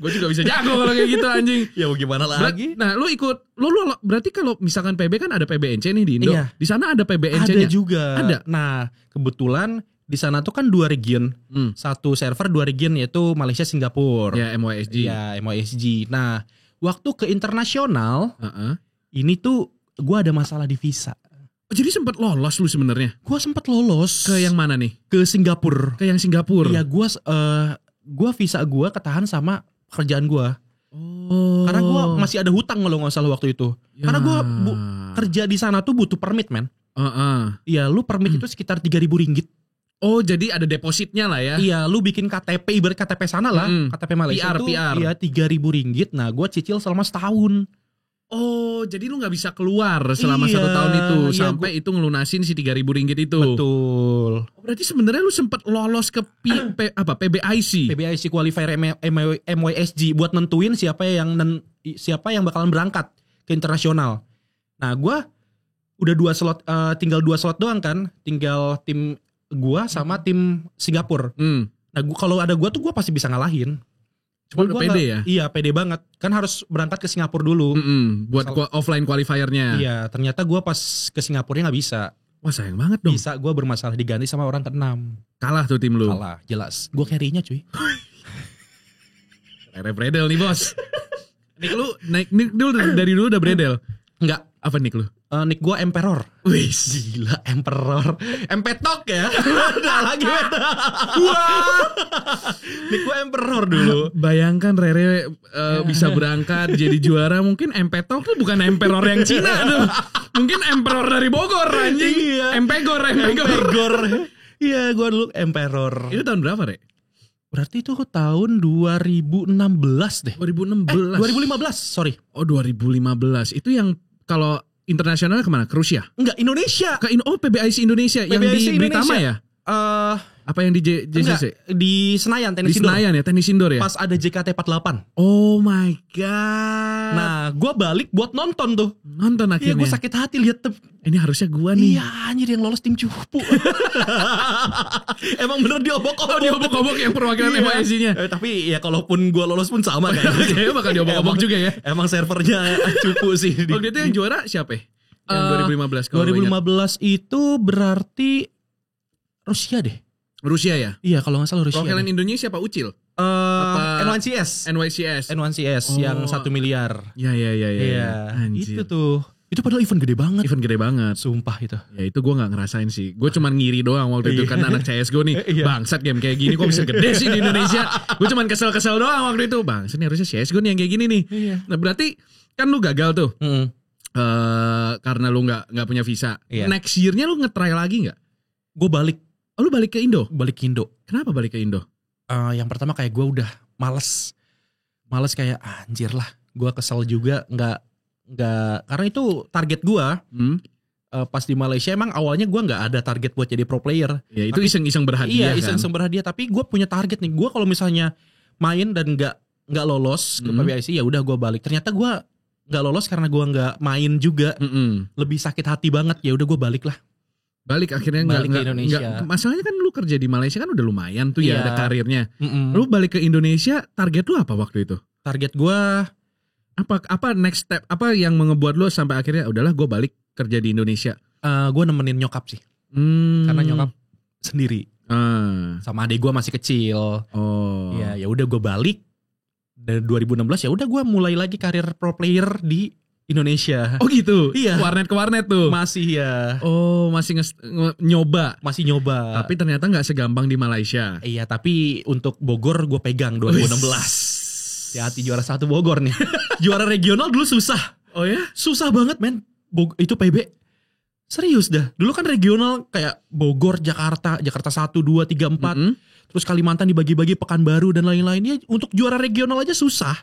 B: Gue juga bisa jago kalau kayak gitu anjing.
A: Ya mau gimana lagi?
B: Nah lu ikut, lu berarti kalau misalkan PB kan ada PBNC nih di Indo.
A: Iya.
B: Di sana ada PBNC-nya?
A: Ada juga.
B: Ada.
A: Nah kebetulan di sana tuh kan 2 region. Satu server 2 region yaitu Malaysia Singapura.
B: Ya MYSG.
A: Ya MYSG. Nah waktu ke internasional ini tuh gue ada masalah di visa.
B: Jadi sempat lolos lu sebenarnya?
A: Gue sempat lolos.
B: Ke yang mana nih?
A: Ke Singapura.
B: Ke yang Singapura?
A: Iya gue visa gue ketahan sama pekerjaan gue.
B: Oh.
A: Karena gue masih ada hutang kalau nggak salah waktu itu. Ya. Karena gue kerja di sana tuh butuh permit men. Iya lu permit itu sekitar 3.000 ringgit.
B: Oh jadi ada depositnya lah ya?
A: Iya lu bikin KTP ibarat KTP sana lah. KTP Malaysia itu iya 3.000 ringgit. Nah gue cicil selama setahun.
B: Oh jadi lu gak bisa keluar selama 1 tahun itu. Sampai itu ngelunasin si 3.000 ringgit itu.
A: Betul.
B: Oh, berarti sebenarnya lu sempat lolos ke PBIC.
A: PBIC qualifier MYSG buat nentuin siapa yang bakalan berangkat ke internasional. Nah gue udah 2 slot, tinggal 2 slot doang kan. Tinggal tim gue sama tim Singapura. Nah kalau ada gue tuh gue pasti bisa ngalahin.
B: Cuma gue pede ya?
A: Iya pede banget. Kan harus berangkat ke Singapura dulu.
B: Buat offline qualifiernya.
A: Iya ternyata gue pas ke Singapura gak bisa.
B: Wah sayang banget dong.
A: Bisa gue bermasalah diganti sama orang ke-6.
B: Kalah tuh tim lu?
A: Kalah jelas. Gue carry-nya cuy.
B: Rere Bredel nih bos. Nick lu Nick dulu dari dulu udah Bredel?
A: Enggak.
B: Apa Nick lu?
A: Nick gue Emperor.
B: Wih
A: gila Emperor. Empetok ya. Udah lagi beda. Nick gue Emperor dulu.
B: Bayangkan Rere bisa berangkat jadi juara. Mungkin Empetok tuh bukan Emperor yang Cina tuh. Mungkin Emperor dari Bogor anjing.
A: Iya.
B: Empegor.
A: Iya gue dulu Emperor.
B: Itu tahun berapa Rek?
A: Berarti itu tahun 2016 deh.
B: 2015
A: sorry.
B: Oh 2015. Itu yang kalau internasional kemana? Ke Rusia?
A: Enggak, Indonesia.
B: PBIC Indonesia. Yang di Britama ya? Apa yang di JCC?
A: Di Senayan, tenis
B: di
A: indoor.
B: Senayan ya, tenis indoor ya?
A: Pas ada JKT48.
B: Oh my god.
A: Nah, gue balik buat nonton tuh.
B: Nonton
A: Iya,
B: akhirnya.
A: gue sakit hati lihat.
B: Ini harusnya gue nih.
A: Iya, anjir yang lolos tim cupu. Emang bener diobok-obok.
B: Oh, diobok-obok yang perwakilan MASI-nya.
A: Tapi ya kalaupun gue lolos pun sama kayaknya.
B: Kayaknya bakal diobok-obok juga ya.
A: Emang servernya cupu sih.
B: Waktu itu yang juara siapa ya? Yang 2015 kalau
A: 2015 itu berarti Rusia deh.
B: Rusia ya?
A: Iya, kalau nggak salah Rusia.
B: Perwakilan Indonesia Pak Ucil?
A: N1CS.
B: NYCS.
A: Yang 1 miliar.
B: Iya.
A: Itu tuh. Itu padahal event gede banget.
B: Event gede banget.
A: Sumpah itu.
B: Ya itu gue gak ngerasain sih. Gue cuman ngiri doang waktu itu. Karena anak CSGO nih. Bangsat game kayak gini kok bisa gede sih di Indonesia. Gue cuman kesel-kesel doang waktu itu. Bangsat nih harusnya CSGO nih yang kayak gini nih. Nah berarti kan lu gagal tuh. Karena lu gak punya visa. Next year-nya lu nge-try lagi gak?
A: Gue balik.
B: Oh lu balik ke Indo?
A: Balik ke Indo.
B: Kenapa balik ke Indo?
A: Yang pertama kayak gue udah males kayak anjir lah. Gue kesel juga nggak karena itu target gue. Pas di Malaysia emang awalnya gue nggak ada target buat jadi pro player.
B: Ya itu iseng-iseng berhadiah.
A: Iya, iseng-iseng berhadiah. Tapi gue punya target nih. Gue kalau misalnya main dan nggak lolos ke PBIC, ya udah gue balik. Ternyata gue nggak lolos karena gue nggak main juga. Lebih sakit hati banget. Ya udah gue balik lah.
B: Balik akhirnya
A: balik ke Indonesia.
B: Masalahnya kan lu kerja di Malaysia kan udah lumayan tuh ya ada karirnya. Lu balik ke Indonesia, target lu apa waktu itu?
A: Target gue
B: apa next step, apa yang mengebuat lu sampai akhirnya udahlah gue balik kerja di Indonesia?
A: Gue nemenin nyokap sih. Karena nyokap sendiri. Sama adik gue masih kecil.
B: Oh.
A: Ya udah gue balik. Dari 2016 ya udah gue mulai lagi karir pro player di Indonesia.
B: Oh gitu.
A: Iya.
B: Warnet ke warnet tuh.
A: Masih ya.
B: Oh, masih nyoba.
A: Masih nyoba.
B: Tapi ternyata nggak segampang di Malaysia.
A: Iya, tapi untuk Bogor gue pegang 2016. Hati-hati juara 1 Bogor nih. Juara regional dulu susah.
B: Oh ya?
A: Susah banget men. Itu PB. Serius dah. Dulu kan regional kayak Bogor, Jakarta 1, 2, 3, 4. Terus Kalimantan dibagi-bagi, Pekanbaru dan lain-lainnya. Untuk juara regional aja susah.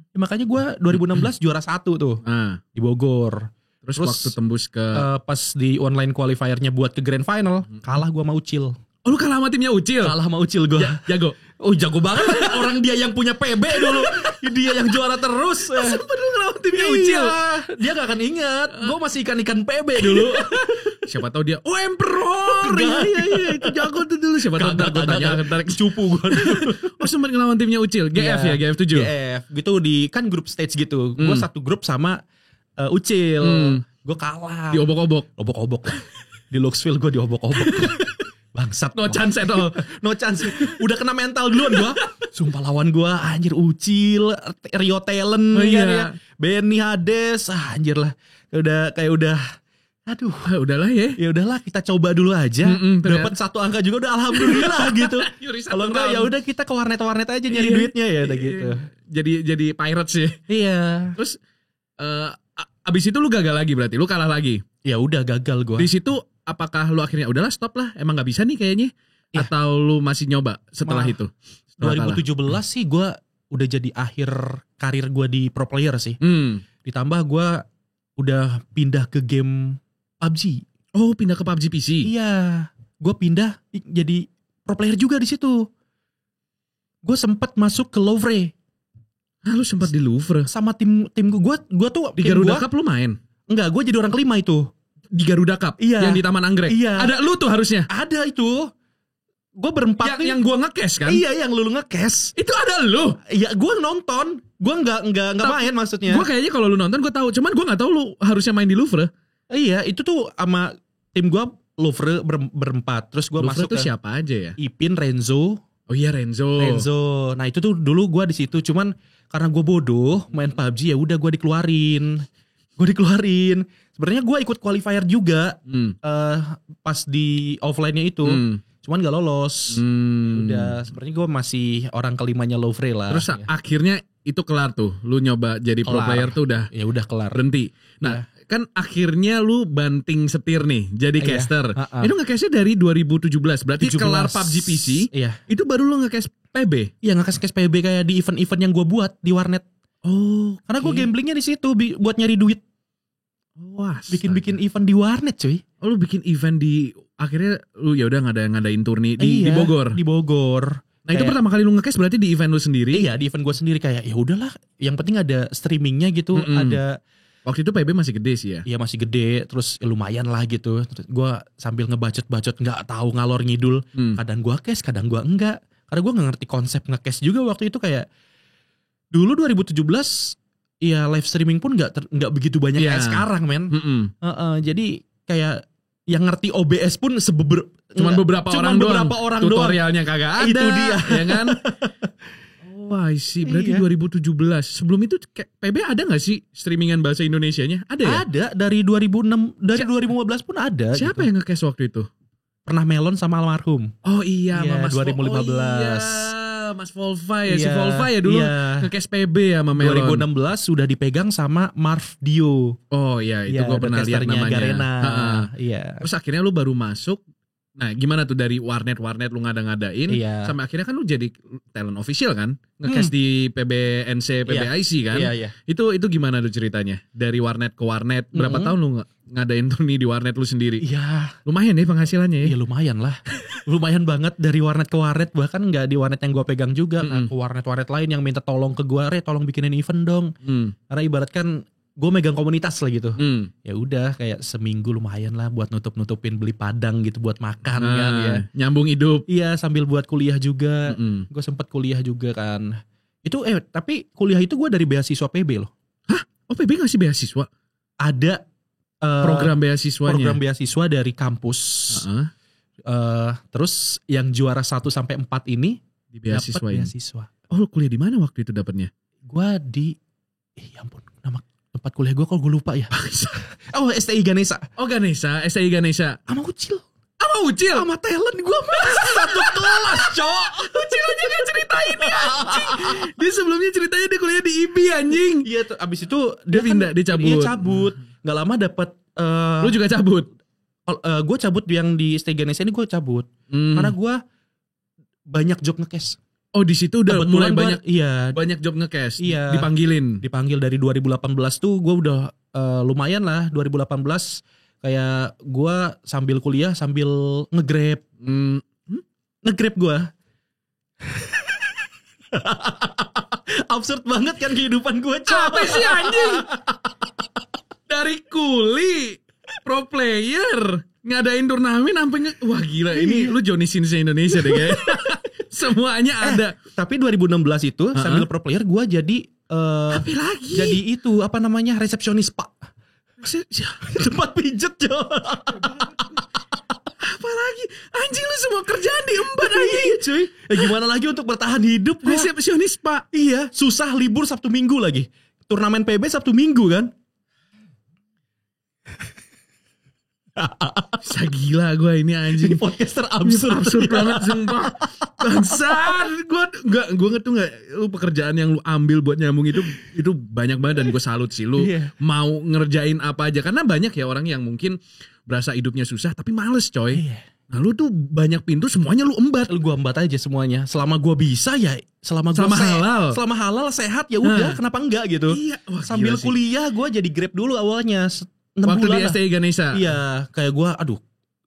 A: Ya, makanya gue 2016 juara 1 tuh di Bogor.
B: Terus waktu tembus ke
A: pas di online qualifiernya buat ke grand final, kalah gue sama Ucil.
B: Oh lu kalah sama timnya Ucil?
A: Kalah sama Ucil gue.
B: Jago.
A: Oh jago banget. Orang dia yang punya PB dulu. Dia yang juara terus.
B: Sumpah lu kalah sama timnya Ucil.
A: Dia gak akan ingat. Gue masih ikan-ikan PB dulu.
B: Siapa tahu dia Emperor. Iya itu jago tuh dulu. Siapa tahu ntar gue tanya. Ntar
A: cupu gue.
B: Oh sempat ngelawan timnya Ucil. GF ya, GF 7.
A: GF gitu di kan grup stage gitu. Gue satu grup sama Ucil. Gue kalah.
B: Diobok-obok.
A: Obok-obok. Di Luxville gue diobok-obok. Bangsat.
B: No chance itu.
A: No chance. Udah kena mental duluan gue. Sumpah lawan gue anjir Ucil, Rio Talent ya. Benny Hades. Anjir lah. Udah aduh,
B: udahlah ya.
A: Ya udahlah kita coba dulu aja. Dapat 1 angka juga udah alhamdulillah gitu. Kalau enggak ya udah kita ke warnet aja nyari duitnya ya udah gitu.
B: Jadi pirates sih.
A: Iya.
B: Terus abis itu lu gagal lagi berarti, lu kalah lagi.
A: Ya udah gagal gue.
B: Di situ apakah lu akhirnya udahlah stop lah, emang nggak bisa nih kayaknya? Ya. Atau lu masih nyoba setelah itu? Setelah
A: 2017 kalah. Sih gue udah jadi akhir karir gue di pro player sih. Ditambah gue udah pindah ke game PUBG.
B: Oh pindah ke PUBG PC? Iya.
A: Gue pindah jadi pro player juga di situ. Gue sempat masuk ke Louvre.
B: Lu sempat di Louvre?
A: Sama tim gue tuh
B: di Garuda Cup lu main?
A: Enggak, gue jadi orang kelima itu.
B: Di Garuda Cup?
A: Iya.
B: Yang di Taman Anggrek?
A: Iya.
B: Ada lu tuh harusnya?
A: Ada itu. Gue berempat.
B: Yang gue nge-cash kan?
A: Iya, yang lu nge-cash.
B: Itu ada lu?
A: Iya, gue nonton. Gue nggak main maksudnya.
B: Gue kayaknya kalau lu nonton gue tahu. Cuman gue nggak tahu lu harusnya main di Louvre.
A: Iya, itu tuh sama tim gue Louvre berempat. Terus gue masuk
B: tuh siapa aja ya?
A: Ipin, Renzo.
B: Oh iya Renzo.
A: Nah itu tuh dulu gue di situ. Cuman karena gue bodoh main PUBG ya udah gue dikeluarin. Sebenarnya gue ikut qualifier juga pas di offline-nya itu. Cuman gak lolos. Udah sebenarnya gue masih orang kelimanya Louvre lah.
B: Terus akhirnya itu kelar tuh. Lu nyoba jadi pro player tuh udah.
A: Ya udah kelar.
B: Berhenti. Nah kan akhirnya lu banting setir nih jadi caster. Itu nge-cashnya dari 2017. Berarti kelar PUBG PC.
A: Iya.
B: Itu baru lu nge-cash PB.
A: Iya nge-cash PB kayak di event-event yang gue buat di warnet.
B: Oh.
A: Karena gue gamblingnya di situ buat nyari duit.
B: Wah.
A: Bikin event di warnet cuy.
B: Oh lu bikin event di akhirnya lu ya udah ngadain turni di Bogor.
A: Di Bogor.
B: Nah itu pertama kali lu nge-cast berarti di event lu sendiri?
A: Iya, di event gue sendiri, kayak ya udahlah, yang penting ada streamingnya gitu, ada.
B: Waktu itu PB masih gede sih ya?
A: Iya masih gede, terus ya lumayan lah gitu. Terus gue sambil ngebacot-bacot, nggak tahu ngalor ngidul. Kadang gue cast, kadang gue enggak. Karena gue nggak ngerti konsep nge-cast juga waktu itu. Kayak dulu 2017 ya live streaming pun nggak begitu banyak kayak sekarang, men. Jadi kayak yang ngerti OBS pun
B: Cuman beberapa orang doang.
A: Tutorialnya
B: kagak ada.
A: Itu dia,
B: ya kan? Oh, I see. Berarti 2017. Sebelum itu PB ada gak sih streamingan bahasa Indonesianya? Ada ya?
A: Ada, dari 2006, dari 2015 pun ada.
B: Siapa
A: gitu.
B: yang nge-cast waktu itu?
A: Pernah Melon sama almarhum.
B: Oh iya, Mas
A: 2015.
B: Oh iya, Mas Volva ya. Si Volva ya dulu nge-cast PB ya sama Melon.
A: 2016 sudah dipegang sama Marv Dio.
B: Oh iya, itu gue pernah lihat namanya.
A: Garena. Iya.
B: Terus akhirnya lu baru masuk. Nah gimana tuh dari warnet lu ngadain sampai akhirnya kan lu jadi talent official kan, nge-cast di PBNC PBIC kan. Itu gimana tuh ceritanya dari warnet ke warnet, berapa tahun lu ngadain turni di warnet lu sendiri?
A: Iya,
B: lumayan ya penghasilannya ya.
A: Iya lumayan lah. Lumayan banget dari warnet ke warnet, bahkan nggak di warnet yang gue pegang juga, ke warnet-warnet lain yang minta tolong ke gue, tolong bikinin event dong. Karena ibarat kan gue megang komunitas lah gitu. Ya udah kayak seminggu lumayan lah buat nutupin beli padang gitu buat makan kan ya.
B: Nyambung hidup.
A: Iya, sambil buat kuliah juga. Gue sempet kuliah juga kan. Itu tapi kuliah itu gue dari beasiswa PB loh.
B: Hah? Oh PB ngasih beasiswa?
A: Ada
B: program beasiswanya.
A: Program beasiswa dari kampus. Terus yang juara 1 sampai 4 ini dapat beasiswa.
B: Oh, kuliah di mana waktu itu dapatnya?
A: Gue di ya ampun, nama tempat kuliah gue kalau gue lupa ya. Oh, STI Ganesha.
B: Oh Ganesha, STI Ganesha.
A: Sama Ucil.
B: Sama
A: talent gue satu kelas, cok.
B: Ucil aja gak ceritain ya, anjing. Dia sebelumnya ceritanya dia kuliah di IB anjing.
A: Iya tuh, abis itu
B: dia pindah, dia cabut.
A: Iya cabut. Gak lama dapet.
B: Lu juga cabut?
A: Gue cabut yang di STI Ganesha ini gue cabut. Karena gue banyak job nge-cast.
B: Oh di situ udah mulai banyak banyak job nge-cast.
A: Iya. Dipanggil dari 2018 tuh gue udah lumayan lah. 2018 kayak gue sambil kuliah sambil nge-grab. Nge-grab gue. Absurd banget kan kehidupan gue.
B: Apa sih anjing? Dari kuli pro player ngadain turnamen sampai wah gila ini lu Johnny Sins Indonesia deh guys. Semuanya ada.
A: Tapi 2016 itu sambil pro player gue jadi
B: apa lagi?
A: Jadi itu apa namanya, resepsionis spa. Tempat pijet jo.
B: Apa lagi? Anjing lu semua kerjaan diembat anjing.
A: Cuy. Gimana lagi untuk bertahan hidup?
B: Resepsionis spa.
A: Iya, susah, libur Sabtu Minggu lagi. Turnamen PB Sabtu Minggu kan.
B: Gila gue ini anjing.
A: Ini podcaster absurd
B: banget sumpah. Bangsat. Gue ngerti gak, lu pekerjaan yang lu ambil buat nyambung itu banyak banget. Dan gue salut sih lu mau ngerjain apa aja. Karena banyak ya orang yang mungkin berasa hidupnya susah tapi males coy. Nah lu tuh banyak pintu semuanya lu embat.
A: Gue embat aja semuanya. Selama gue bisa ya, selama halal sehat ya udah, kenapa enggak gitu.
B: Wah,
A: sambil kuliah gue jadi Grab dulu awalnya.
B: Waktu di STI Ganesha.
A: Iya, kayak gue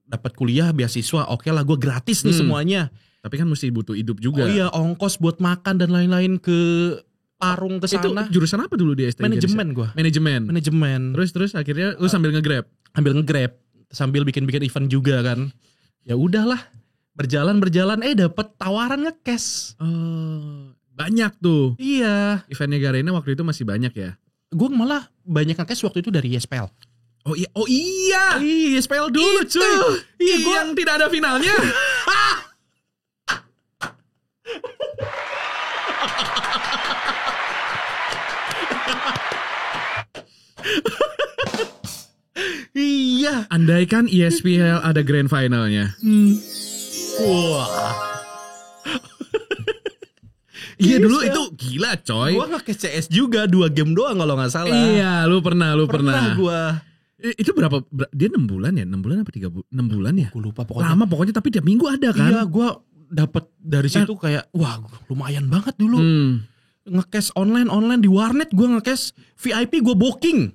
A: dapat kuliah beasiswa, oke lah gue gratis nih semuanya.
B: Tapi kan mesti butuh hidup juga.
A: Oh iya, ongkos buat makan dan lain-lain ke Parung ke sana.
B: Itu jurusan apa dulu di STI
A: Manajemen gue. Manajemen.
B: Terus akhirnya lu sambil nge-grab.
A: Sambil bikin event juga kan. Ya udahlah, berjalan dapat tawaran nge-cash.
B: Oh, banyak tuh.
A: Iya.
B: Eventnya Garena waktu itu masih banyak ya.
A: Gue malah banyak nge-cash waktu itu dari YSPL.
B: Oh iya.
A: YSPL dulu
B: itu,
A: cuy.
B: Iya, yang tidak ada finalnya.
A: Iya.
B: Andaikan ESPL ada grand finalnya.
A: Wah.
B: Iya dulu itu gila coy.
A: Gua nge-cash CS juga 2 game doang kalau gak salah.
B: Iya lu pernah.
A: Pernah gua.
B: Itu berapa? Dia 6 bulan ya? 6 bulan apa 3 bulan? 6 bulan ya?
A: Gue lupa pokoknya.
B: Lama pokoknya tapi tiap minggu ada kan?
A: Iya gua dapet dari situ kayak wah lumayan banget dulu. Nge-cash online di warnet gue nge-cash VIP gue booking.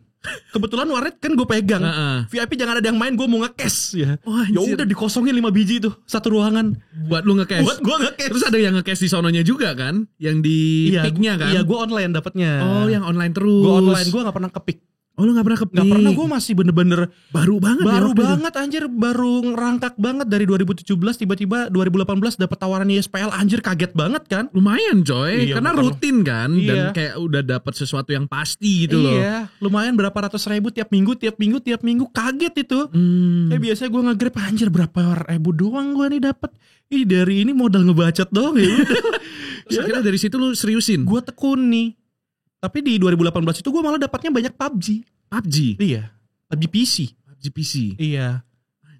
A: Kebetulan warnet kan gue pegang. VIP jangan ada yang main, gue mau nge-cash ya. Ya udah dikosongin 5 biji tuh satu ruangan.
B: Buat lu nge-cash.
A: Buat gue nge-cash.
B: Terus ada yang nge-cash di sononya juga kan? Yang di pick-nya kan?
A: Iya, gue online dapetnya.
B: Oh, yang online terus.
A: Gue online, gue gak pernah ke-pick.
B: Oh, lu gak pernah ke-pick?
A: Gak pernah, gue masih bener-bener
B: baru banget
A: anjir, baru ngerangkak banget dari 2017 tiba-tiba 2018 dapet tawaran ISPL, anjir kaget banget kan.
B: Lumayan coy, karena rutin kan, dan
A: Iya.
B: kayak udah dapet sesuatu yang pasti gitu loh.
A: Iya, lumayan berapa ratus ribu tiap minggu, kaget itu. Biasanya gue nge-grab, anjir berapa ribu doang gue nih dapet. Dari ini modal ngebacot doang ya.
B: Terus akhirnya dari situ lu seriusin?
A: Gue tekuni. Tapi di 2018 itu gue malah dapatnya banyak PUBG. Iya, PUBG PC. Iya.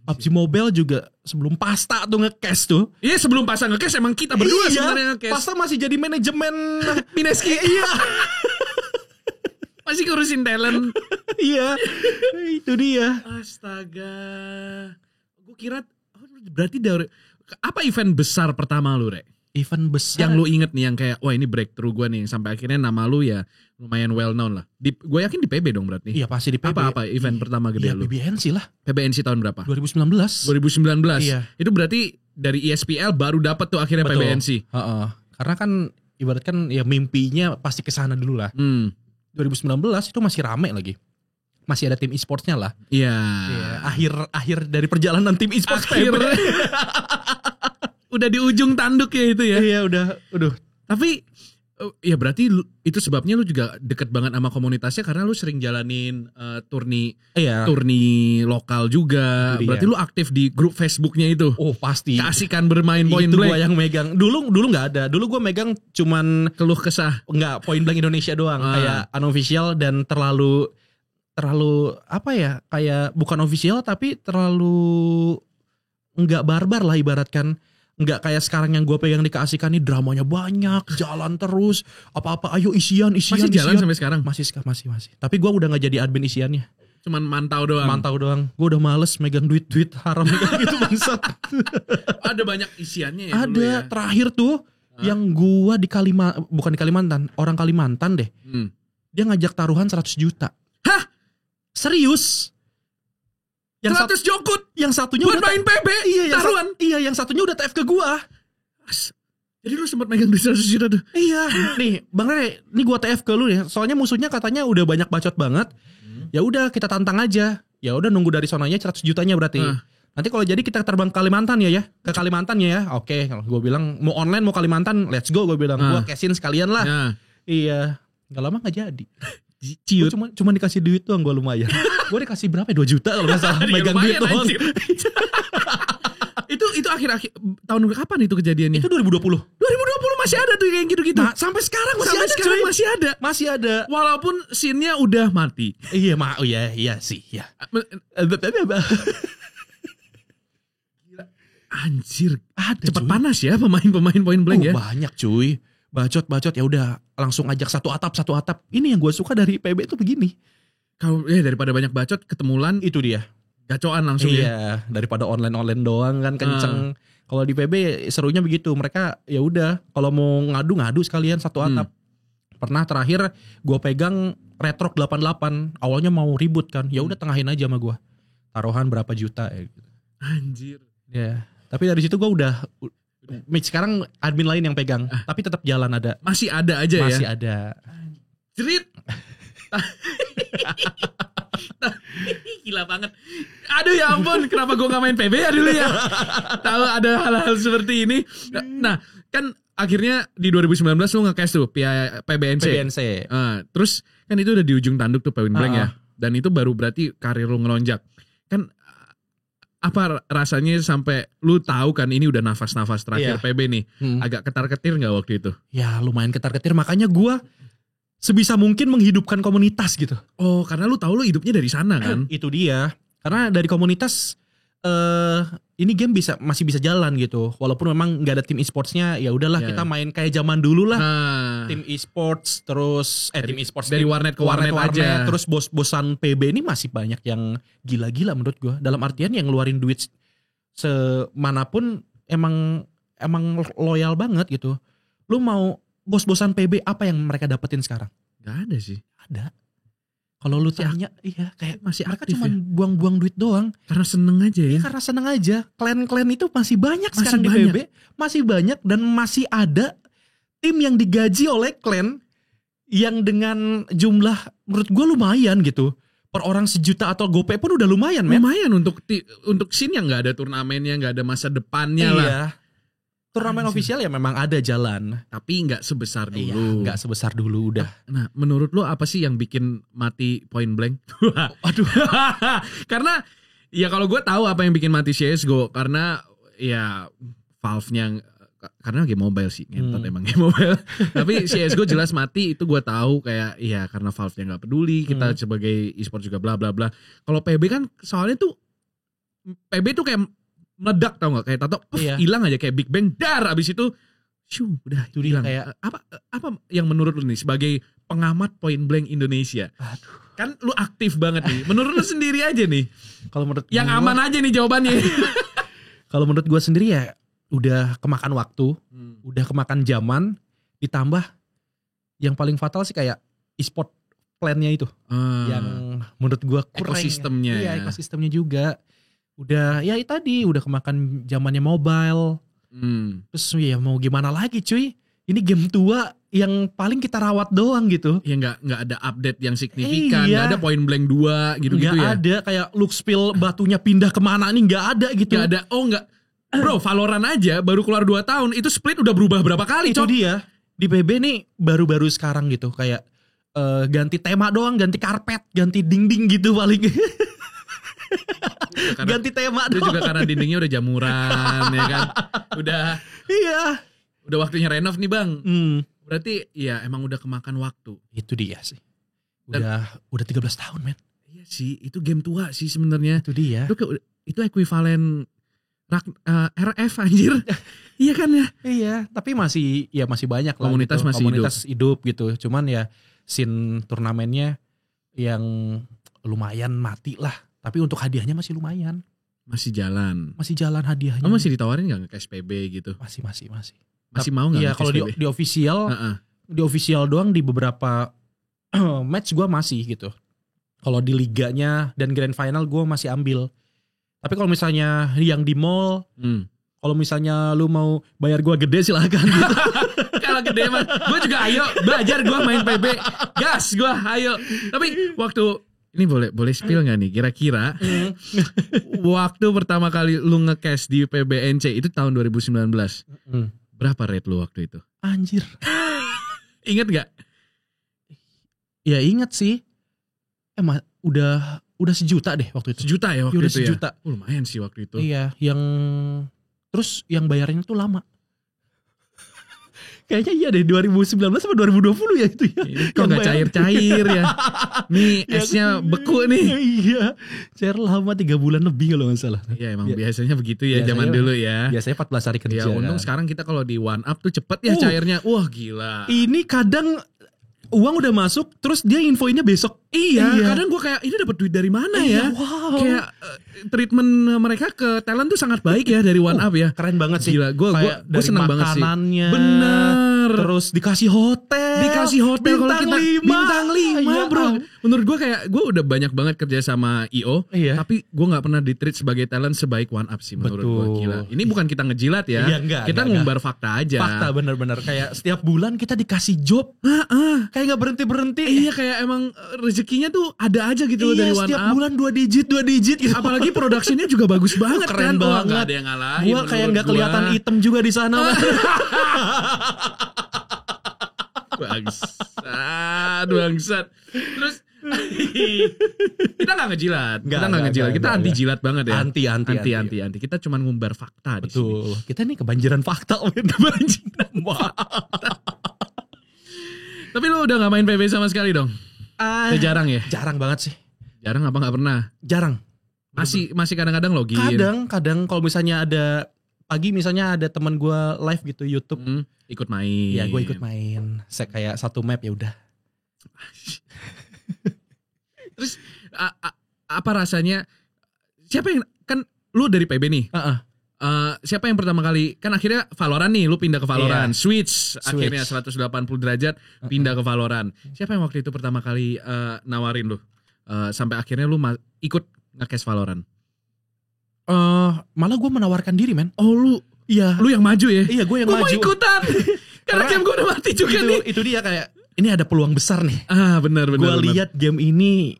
A: PUBG Mobile juga sebelum Pasta tuh nge-cash tuh.
B: Iya, sebelum Pasta nge-cash emang kita berdua sebenarnya nge-cash.
A: Pasta masih jadi manajemen
B: Mineski.
A: Iya.
B: Masih ngurusin talent.
A: Iya. Itu dia.
B: Astaga. Gue kira berarti dari apa event besar pertama lu, Rek?
A: Event besar
B: yang lu inget nih, yang kayak wah ini breakthrough gue nih, sampai akhirnya nama lu ya lumayan well known lah. Gue yakin di PB dong berarti.
A: Iya pasti di PB.
B: Apa event pertama gede lu?
A: PBNC lah.
B: PBNC tahun berapa?
A: 2019.
B: Iya. Itu berarti dari ESPL baru dapat tuh akhirnya. Betul. PBNC.
A: Karena kan ibaratkan ya mimpinya pasti kesana dulu lah. 2019 itu masih rame lagi. Masih ada tim e-sportsnya lah.
B: Iya.
A: Akhir dari perjalanan tim e-sports PB.
B: Udah di ujung tanduk ya itu ya.
A: Iya udah.
B: Tapi ya berarti itu sebabnya lu juga deket banget sama komunitasnya, karena lu sering jalanin turni lokal juga. Berarti lu aktif di grup Facebooknya itu.
A: Oh pasti.
B: Keasikan bermain Point
A: Blank. Itu
B: gue
A: yang megang. Dulu nggak ada. Dulu gue megang cuman
B: keluh kesah.
A: Nggak, Point Blank Indonesia doang. Kayak unofficial dan terlalu apa ya? Kayak bukan official tapi terlalu nggak barbar lah ibaratkan. Nggak kayak sekarang yang gue pegang di Keasikan nih, dramanya banyak, jalan terus, apa-apa ayo isian.
B: Masih jalan sampai sekarang?
A: Masih. Tapi gue udah nggak jadi admin isiannya.
B: Cuman mantau doang. Gue
A: udah males megang duit haram gitu bangsat.
B: Ada banyak isiannya ya?
A: Ada ya? Terakhir tuh yang gue bukan di Kalimantan, orang Kalimantan deh. Dia ngajak taruhan 100 juta.
B: Hah?
A: Serius?
B: Yang 100 jokut?
A: Yang satunya
B: buat main PB? Taruhan?
A: Iya, yang satunya udah TF ke gua.
B: Jadi lu sempat megang duit 100 juta tuh?
A: Iya. Nih Bang Rere, ini gua TF ke lu ya. Soalnya musuhnya katanya udah banyak bacot banget. Ya udah kita tantang aja. Ya udah nunggu dari sonanya 100 jutanya berarti. Nanti kalau jadi kita terbang ke Kalimantan ya. Ke Kalimantan ya. Oke, gua bilang mau online mau Kalimantan, let's go gua bilang. Gua cashin sekalian lah. Iya. Gak lama gak jadi.
B: Ciut.
A: Cuma dikasih duit doang gue lumayan. Gue dikasih berapa ya? 2 juta kalau gak salah. Megang duit doang.
B: Itu akhir-akhir tahun kapan itu kejadiannya?
A: Itu 2020
B: masih ada tuh kayak gitu-gitu.
A: Nah, sampai sekarang masih ada.
B: Walaupun scene-nya udah mati.
A: Iya sih ya.
B: Anjir, cepet
A: cuy.
B: Panas ya pemain Point Blank ya.
A: Banyak cuy. Bacot ya udah langsung ajak satu atap. Ini yang gue suka dari PB itu begini.
B: Kalau daripada banyak bacot ketemulan
A: itu dia.
B: Gacoan langsung ya.
A: Iya, daripada online doang kan kenceng. Kalau di PB serunya begitu. Mereka ya udah kalau mau ngadu sekalian satu atap. Pernah terakhir gue pegang Retrok 88. Awalnya mau ribut kan. Ya udah tengahin aja sama gue. Taruhan berapa juta ya gitu.
B: Anjir.
A: Ya, tapi dari situ gue udah sekarang admin lain yang pegang, tapi tetap jalan ada.
B: Masih ada aja ya?
A: Masih ada.
B: Jerit. Gila banget. Aduh ya ampun, kenapa gue gak main PB ya dulu ya? Tahu ada hal-hal seperti ini. Nah, kan akhirnya di 2019 lu nge-cash tuh PBNC. Terus kan itu udah di ujung tanduk tuh Point Blank ya. Dan itu baru berarti karir lu ngelonjak. Kan apa rasanya sampai lu tahu kan ini udah nafas-nafas terakhir PB nih. Agak ketar-ketir gak waktu itu?
A: Ya lumayan ketar-ketir, makanya gue sebisa mungkin menghidupkan komunitas gitu.
B: Oh, karena lu tahu lu hidupnya dari sana kan?
A: Itu dia. Karena dari komunitas ini game masih bisa jalan gitu. Walaupun memang nggak ada tim e-sportsnya, ya udahlah kita main kayak zaman dulu lah. Tim e-sports terus tim e-sports
B: dari warnet ke warnet aja.
A: Terus bos-bosan PB ini masih banyak yang gila-gila menurut gue. Dalam artian yang ngeluarin duit semanapun emang loyal banget gitu. Lu mau bos-bosan PB apa yang mereka dapetin sekarang?
B: Gak ada sih.
A: Ada. Kalau lu tanya, iya kayak
B: masih
A: mereka
B: aktif
A: cuma
B: ya?
A: buang-buang duit doang.
B: Karena seneng aja ya.
A: Karena seneng aja. Klan-klan itu masih banyak
B: Masih
A: sekarang
B: banyak.
A: di PB. Masih banyak dan masih ada tim yang digaji oleh klan yang dengan jumlah menurut gue lumayan gitu. Per orang 1 juta atau gopay pun udah lumayan, men.
B: Lumayan untuk scene yang nggak ada turnamennya, nggak ada masa depannya lah.
A: Iya. Turnamen official ya memang ada jalan.
B: Tapi nggak sebesar dulu.
A: Iya, nggak sebesar dulu udah.
B: Nah, menurut lo apa sih yang bikin mati Point Blank?
A: Aduh.
B: Karena ya kalau gue tahu apa yang bikin mati CSGO, karena ya Valve-nya, karena game mobile sih, ngentot emang game mobile. Tapi CSGO jelas mati, itu gue tahu kayak ya karena Valve-nya nggak peduli, kita sebagai e-sport juga bla bla bla. Kalau PB kan soalnya tuh PB tuh kayak meledak, tau gak? Kayak tato hilang aja kayak Big Bang, dar abis itu udah
A: Itu
B: hilang.
A: kayak
B: Apa yang menurut lu nih sebagai pengamat Point Blank Indonesia?
A: aduh.
B: Kan lu aktif banget nih. Menurut lu sendiri aja nih.
A: Kalau menurut
B: Yang
A: gua,
B: aman aja nih jawabannya.
A: kalau menurut gue sendiri ya udah kemakan waktu, udah kemakan zaman, ditambah yang paling fatal sih kayak e-sport plan-nya itu. Yang menurut gue kurang.
B: Ekosistemnya.
A: Iya, ekosistemnya juga. Udah ya tadi udah kemakan zamannya mobile. Terus ya mau gimana lagi cuy? Ini game tua yang paling kita rawat doang gitu.
B: Ya nggak ada update yang signifikan,
A: Iya.
B: nggak ada Point Blank 2 gitu-gitu
A: Nggak
B: ya.
A: ada kayak Luxpil batunya pindah kemana nih, nggak ada gitu.
B: Nggak ada. Oh nggak. Bro, Valorant aja baru keluar 2 tahun, itu split udah berubah berapa kali,
A: Itu
B: Cok?
A: dia. Di PB nih baru-baru sekarang gitu kayak ganti tema doang, ganti karpet, ganti dinding gitu paling. Ganti tema
B: Itu
A: doang.
B: juga karena dindingnya udah jamuran ya kan.
A: Iya.
B: Udah waktunya renov nih, Bang.
A: Hmm.
B: Berarti ya emang udah kemakan waktu.
A: Itu dia sih. Udah 13 tahun, men.
B: Iya sih, itu game tua sih sebenarnya.
A: Itu dia.
B: Itu ekuivalen RF anjir. Iya kan ya?
A: Iya, tapi masih banyak lah
B: Komunitas
A: gitu.
B: masih
A: Komunitas hidup gitu. Cuman ya scene turnamennya yang lumayan mati lah. Tapi untuk hadiahnya masih lumayan.
B: Masih jalan.
A: Masih jalan hadiahnya.
B: Kamu masih ditawarin gak ke SPB gitu?
A: Masih.
B: Masih mau gak?
A: Iya, kalau di official, di official doang di beberapa match gue masih gitu. Kalau di liganya dan grand final gue masih ambil. Tapi kalau misalnya yang di mall, kalau misalnya lu mau bayar gue gede silahkan gitu.
B: Kalau gede mah, gue juga ayo belajar gue main PB, gas gue ayo. Tapi waktu ini boleh spill nggak nih? Kira-kira waktu pertama kali lu nge-cash di PBNC itu tahun 2019, berapa rate lu waktu itu?
A: Anjir.
B: Ingat gak?
A: Ya ingat sih. Udah 1 juta deh waktu itu.
B: 1 juta ya waktu
A: udah
B: itu
A: 1 juta.
B: ya? Lumayan sih waktu itu.
A: Iya, terus yang bayarnya tuh lama. Kayaknya iya deh 2019 sama 2020 ya itu ya.
B: Kok gak cair-cair ya? Nih esnya beku nih.
A: Iya, cair lama 3 bulan lebih kalau gak salah.
B: Iya emang biasanya begitu ya zaman dulu ya.
A: Biasanya 14 hari kerja.
B: Ya untung sekarang kita kalau di One Up tuh cepet ya cairnya. Wah gila.
A: Ini kadang uang udah masuk terus dia infoinnya besok.
B: Iya. Kadang gue kayak ini dapat duit dari mana ya?
A: Wow.
B: Kayak treatment mereka ke talent tuh sangat baik ya dari One Up ya.
A: Keren banget sih.
B: Gila, gue seneng banget sih.
A: Makanannya.
B: Bener.
A: Terus dikasih hotel
B: kalau kita bintang 5
A: iya,
B: bro. Menurut gue kayak gue udah banyak banget kerja sama IO.
A: Iya.
B: Tapi gue gak pernah ditreat sebagai talent sebaik One Up sih menurut gue. Gila. Ini bukan kita ngejilat ya.
A: Iya,
B: kita ngumbar fakta aja.
A: Fakta bener-bener. Kayak setiap bulan kita dikasih job. Kayak gak berhenti-berhenti.
B: Iya kayak emang rezekinya tuh ada aja gitu dari One Up.
A: Setiap bulan 2 digit gitu.
B: Apalagi produksinya juga bagus banget.
A: Keren
B: kan.
A: banget.
B: Gak ada yang ngalahin.
A: Gue kayak gak kelihatan item juga di sana.
B: Bangsat. Terus kita gak ngejilat. Kita anti jilat banget ya. Anti. Kita cuma ngumbar fakta di sini.
A: Betul. Kita nih kebanjiran fakta.
B: Tapi lu udah gak main PB sama sekali dong? Jarang ya?
A: Jarang banget sih.
B: Jarang apa gak pernah?
A: Jarang.
B: Masih kadang-kadang login.
A: Kadang kalau misalnya ada pagi misalnya ada teman gue live gitu YouTube,
B: ikut main.
A: Ya gue ikut main. Saya kayak satu map ya udah.
B: Terus apa rasanya? Siapa yang kan lu dari PB nih? siapa yang pertama kali, kan akhirnya Valorant nih, lu pindah ke Valorant, Switch akhirnya 180 derajat pindah ke Valorant. Siapa yang waktu itu pertama kali nawarin lu sampai akhirnya lu ikut nge-cast Valorant?
A: Malah gue menawarkan diri, men.
B: Oh, lu yang maju ya?
A: Iya, gue yang maju.
B: Gue mau ikutan. Karena game gue udah mati juga nih.
A: Itu dia kayak, ini ada peluang besar nih.
B: Benar.
A: Gue lihat game ini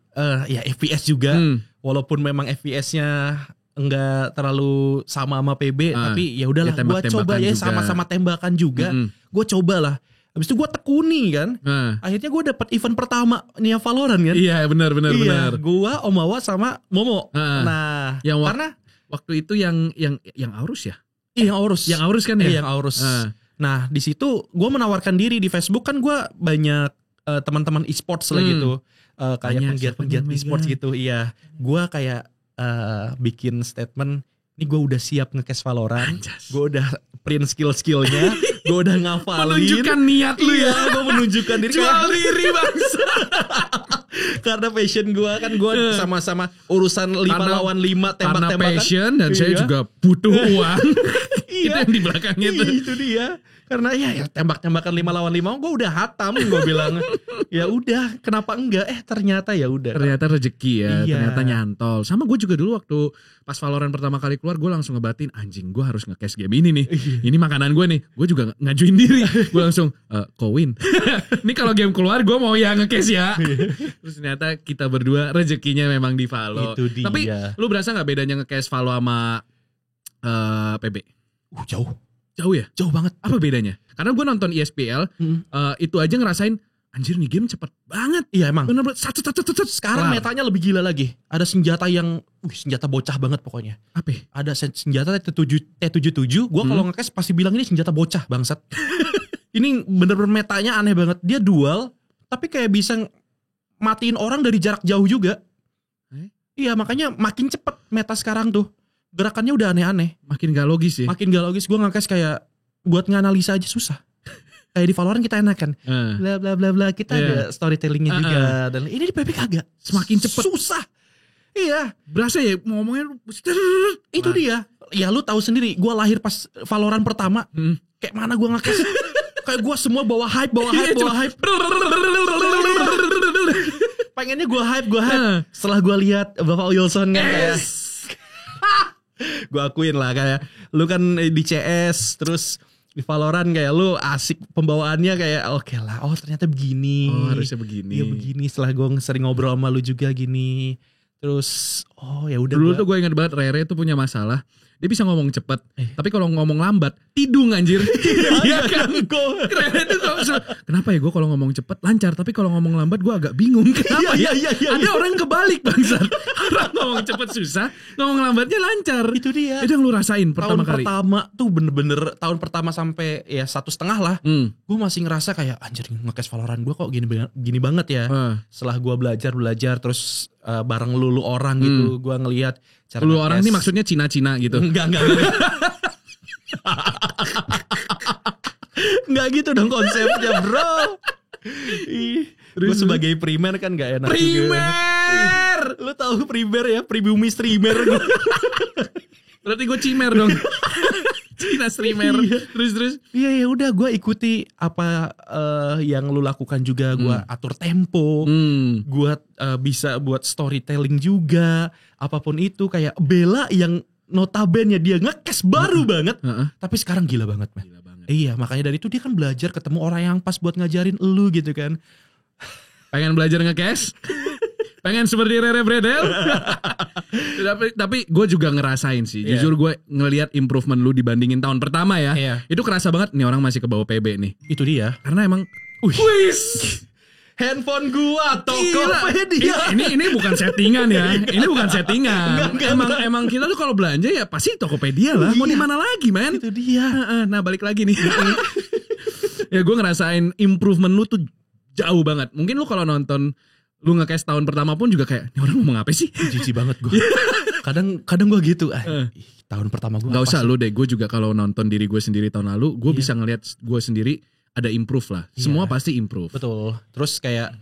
A: ya FPS juga, walaupun memang FPS-nya enggak terlalu sama PB, tapi ya udahlah, gue coba ya, sama-sama tembakan juga. Gue cobalah. Habis itu gue tekuni kan. Akhirnya gue dapet event pertama Nia Valorant kan.
B: Iya, benar.
A: Gue Om Wawa sama Momo. Nah, karena
B: waktu itu yang Aurus ya?
A: Iya, Aurus.
B: Yang Aurus kan ya?
A: Iya, yang Aurus. Nah, di situ gue menawarkan diri di Facebook, kan gue banyak teman-teman e-sports lah gitu. Kayak penggiat e-sports gitu. Iya. Gue kayak bikin statement, ini gue udah siap nge-cast Valorant. Gue udah print skill-skillnya. Gue udah ngafalin.
B: Menunjukkan niat lu ya.
A: Gue menunjukkan diri.
B: Jual diri bangsa.
A: Karena passion gue kan, gue sama-sama urusan 5 lawan 5 tembak-tembakan.
B: Karena passion dan saya juga butuh uang. Itu yang di belakangnya tuh.
A: Itu dia. Karena ya tembak-tembakan 5 lawan 5 gue udah hatam, gue bilang. Ya udah, kenapa enggak? Ternyata ya udah.
B: Ternyata rezeki ya, ternyata nyantol. Sama gue juga dulu waktu pas Valorant pertama kali keluar, gue langsung ngebatin, anjing gue harus nge-cast game ini nih. Ini makanan gue nih. Gue juga ngajuin diri. Gue langsung Kowin. Ini kalau game keluar gue mau ya nge-cast ya. Terus ternyata kita berdua rezekinya memang di Valo.
A: Itu dia.
B: Tapi lu berasa gak bedanya nge-cast Valo sama PB? Jauh ya?
A: Jauh banget.
B: Apa bedanya? Karena gue nonton ESPL, itu aja ngerasain, anjir nih game cepet banget.
A: Iya emang.
B: Bener-bener
A: sekarang metanya lebih gila lagi. Ada senjata yang, senjata bocah banget pokoknya.
B: Apa?
A: Ada senjata T77. Gue kalau nge-cast pasti bilang ini senjata bocah bangsat. Ini bener-bener metanya aneh banget. Dia dual, tapi kayak bisa matiin orang dari jarak jauh juga. Iya, makanya makin cepet meta sekarang tuh. Gerakannya udah aneh-aneh.
B: Makin gak logis ya?
A: Makin gak logis. Gue nge-cast kayak buat nganalisa aja susah. Kayak di Valorant kita enak kan. Bla bla bla bla. Kita ada storytellingnya juga. Dan ini di PB kagak.
B: Semakin cepet.
A: Susah. Iya.
B: Berasa ya ngomongnya.
A: Itu dia. Ya lu tahu sendiri. Gue lahir pas Valorant pertama. Kayak mana gue nge-cast. Kayak gue semua bawa hype. Pengennya gue hype. Setelah gue lihat Bapak Wilson kan kayak. Gue akuin lah, kayak lu kan di CS terus di Valorant kayak lu asik pembawaannya, kayak oke lah, ternyata begini.
B: Harusnya begini.
A: Iya begini, setelah gue sering ngobrol sama lu juga gini. Terus ya udah.
B: Dulu tuh gue ingat banget Rere tuh punya masalah. Dia bisa ngomong cepet, tapi kalau ngomong lambat tidung anjir. Iya kan? Rere tuh kenapa ya gue kalau ngomong cepet lancar, tapi kalau ngomong lambat gue agak bingung. Kenapa ya? Ada orang kebalik bangsat. Orang ngomong cepet susah, ngomong lambatnya lancar.
A: Itu dia.
B: Itu yang lu rasain pertama kali.
A: Tahun pertama tuh bener-bener tahun pertama sampai ya 1,5 lah. Gue masih ngerasa kayak anjir nge-cast Valorant gue kok gini banget ya. Setelah gue belajar terus bareng lu orang gitu, gue ngelihat cara
B: lu orang ini maksudnya Cina-Cina gitu.
A: Enggak. Enggak gitu dong konsepnya, bro. Gue sebagai primer kan gak enak
B: primer
A: juga. Lu tahu primer ya, pribumi streamer.
B: Berarti gue cimer dong. Cina streamer. Terus
A: Iya, ya udah gue ikuti apa yang lu lakukan juga. Gue atur tempo. Gue bisa buat storytelling juga. Apapun itu, kayak Bella yang notabene dia nge-cast baru banget. Tapi sekarang gila banget, man. Iya, makanya dari itu dia kan belajar ketemu orang yang pas buat ngajarin lu gitu kan.
B: Pengen belajar nge-cast? Pengen seperti Rere Bredel? tapi gue juga ngerasain sih. Jujur gue ngelihat improvement lu dibandingin tahun pertama ya. Itu kerasa banget nih orang masih ke bawah PB nih.
A: Itu dia.
B: Karena emang
A: handphone gua Tokopedia.
B: Ini bukan settingan ya. Ini bukan settingan. Emang kita tuh kalau belanja ya pasti Tokopedia lah. Mau di mana lagi, man?
A: Itu dia.
B: Nah, balik lagi nih. Ya gue ngerasain improvement lu tuh jauh banget. Mungkin lu kalau nonton lu nge-cast tahun pertama pun juga kayak, ini orang ngomong apa sih?
A: Jijik banget gue. Kadang gue gitu. Tahun pertama gue.
B: Gak usah lu deh. Gue juga kalau nonton diri gue sendiri tahun lalu, gue bisa ngelihat gue sendiri ada improve lah. Semua pasti improve.
A: Betul. Terus kayak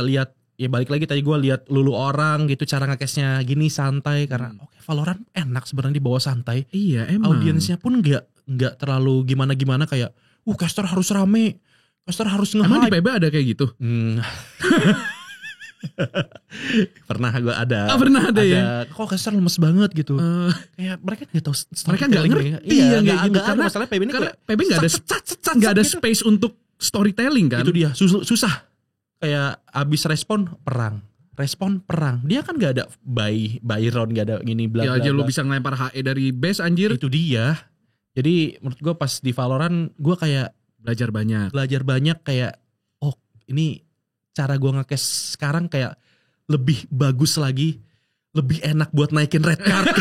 A: lihat ya balik lagi tadi gue lihat lulu orang gitu cara ngekesnya gini santai karena Valorant enak sebenarnya dibawa santai.
B: Iya emang.
A: Audiensnya pun nggak terlalu gimana kayak caster harus rame, caster harus nge-hype.
B: Emang di PB ada kayak gitu?
A: Pernah gue ada.
B: Pernah ada ya.
A: Kok caster lemes banget gitu. Kayak mereka nggak tahu.
B: Mereka nggak ngerti.
A: Iya nggak
B: gitu.
A: karena masalahnya PB ini
B: karena PB nggak ada
A: gitu.
B: space untuk storytelling kan.
A: Itu dia susah. Kayak abis respon perang. Dia kan gak ada buy round, gak ada gini bla bla.
B: Ya aja lu bisa ngelempar HE dari base anjir.
A: Itu dia. Jadi menurut gue pas di Valorant gue kayak
B: belajar banyak
A: kayak ini cara gue nge-cash sekarang kayak lebih bagus lagi, lebih enak buat naikin red card.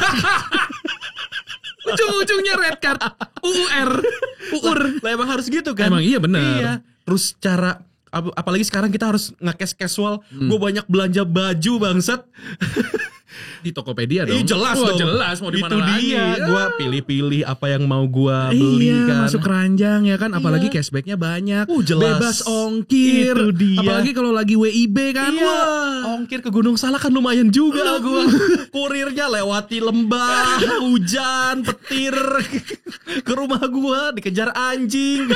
B: Ujung-ujungnya red card. UUR.
A: Lah emang harus gitu kan.
B: Emang iya benar.
A: Iya. Terus cara apalagi sekarang kita harus nge-cash casual. Gue banyak belanja baju bangsat.
B: Di Tokopedia dong.
A: Jelas dong.
B: Jelas mau di mana
A: Itu
B: lagi.
A: dia. Gue pilih-pilih apa yang mau gue beli kan.
B: Masuk keranjang ya kan. Apalagi cashbacknya banyak.
A: Jelas.
B: Bebas ongkir.
A: Itu dia.
B: Apalagi kalau lagi WIB kan.
A: Iya.
B: Wah.
A: Ongkir ke Gunung Salak kan lumayan juga gue. Kurirnya lewati lembah, hujan, petir. Ke rumah gue dikejar anjing.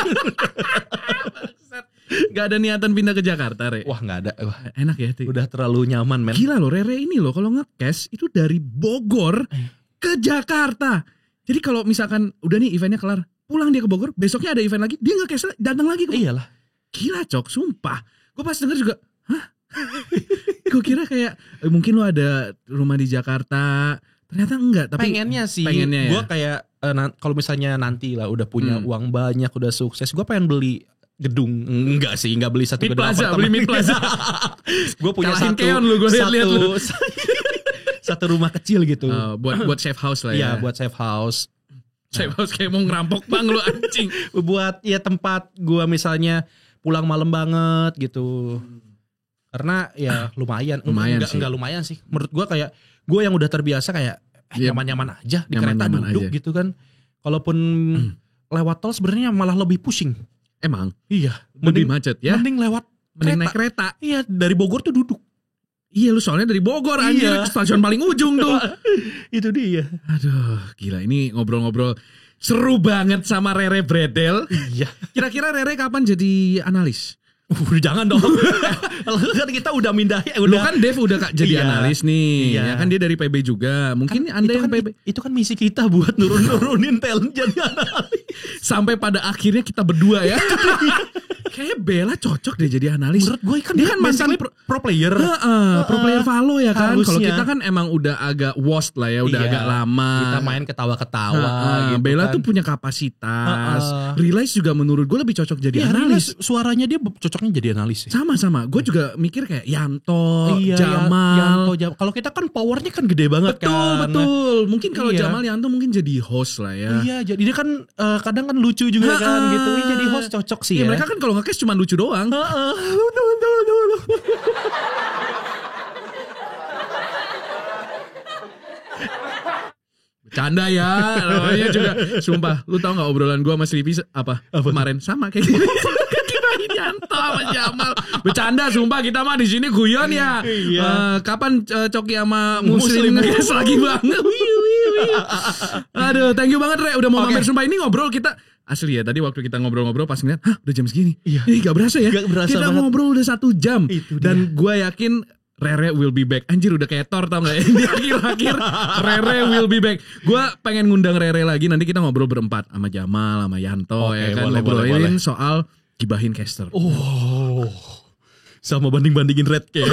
B: Gak ada niatan pindah ke Jakarta, Re?
A: Wah gak ada. Wah,
B: enak ya.
A: Udah terlalu nyaman, men.
B: Gila loh, Rere ini loh kalau nge-cash itu dari Bogor ke Jakarta. Jadi kalau misalkan udah nih eventnya kelar, pulang dia ke Bogor, besoknya ada event lagi, dia nge-cash datang lagi ke Bogor.
A: Iyalah.
B: Gila Cok, sumpah. Gue pas denger juga, hah? Gue kira kayak mungkin lo ada rumah di Jakarta. Ternyata enggak, tapi
A: pengennya sih.
B: Ya.
A: Gue kayak kalau misalnya nanti lah udah punya uang banyak, udah sukses, gue pengen beli gedung. Enggak sih, enggak beli satu gedung
B: apartemen. Beli Mid Plaza.
A: Gue punya satu rumah kecil gitu.
B: Buat safe house lah ya.
A: Iya, buat safe house.
B: Safe house kayak mau ngerampok bang lu anjing.
A: Buat ya tempat gue misalnya pulang malam banget gitu. Karena ya lumayan sih. Enggak lumayan sih. Menurut gue kayak gue yang udah terbiasa kayak nyaman-nyaman aja di kereta duduk aja. Gitu kan. Kalaupun lewat tol sebenarnya malah lebih pusing.
B: Emang?
A: Iya.
B: Lebih macet ya?
A: Mending
B: naik kereta.
A: Iya, dari Bogor tuh duduk.
B: Iya, lu soalnya dari Bogor anjir ke stasiun paling ujung tuh.
A: Itu dia.
B: Aduh, gila ini ngobrol-ngobrol seru banget sama Rere Bredel.
A: Iya.
B: Kira-kira Rere kapan jadi analis?
A: Jangan dong. Kan kita udah mindahin.
B: Lu kan Dev udah jadi analis nih. Ya kan dia dari PB juga. Mungkin kan, Anda yang PB.
A: Itu kan misi kita buat nurunin talent jadi analis.
B: Sampai pada akhirnya kita berdua ya. Kayaknya Bella cocok deh jadi analis.
A: Menurut gue kan dia kan mantan pro player.
B: Pro player Valo ya kan. Kalau kita kan emang udah agak washed lah ya. Udah agak lama.
A: Kita main ketawa-ketawa gitu.
B: Bella tuh punya kapasitas. Realize juga menurut gue lebih cocok jadi analis.
A: Suaranya dia cocoknya jadi analis sih.
B: Sama-sama. Gue juga mikir kayak Yanto, Jamal.
A: Kalau kita kan powernya kan gede banget kan.
B: Betul. Mungkin kalau Jamal Yanto mungkin jadi host lah ya.
A: Iya, jadi dia kan kadang kan lucu juga kan gitu. Jadi host cocok sih ya.
B: Mereka kan kalau nge-cast cuma lucu doang. Bercanda ya. Namanya juga. Sumpah, lu tau gak obrolan gue sama Slipi apa? Kemarin sama kayak gini. Yanto sama Jamal bercanda, sumpah kita mah di sini guyon ya. Kapan Coki sama Muslim nge-cast lagi banget. Aduh, thank you banget Re udah mau mampir. Sumpah ini ngobrol kita asli ya, tadi waktu kita ngobrol-ngobrol pas ngeliat, udah jam segini. Ini gak berasa ya. Kita banget. Ngobrol udah 1 jam. Dan gue yakin Rere will be back. Anjir udah kayak Thor tau gak ya. Di akhir-akhir Rere will be back. Gue pengen ngundang Rere lagi. Nanti kita ngobrol berempat sama Jamal, sama Yanto ya kan. Ngobrolin soal gibahin caster.
A: Sama banding-bandingin Red Cake.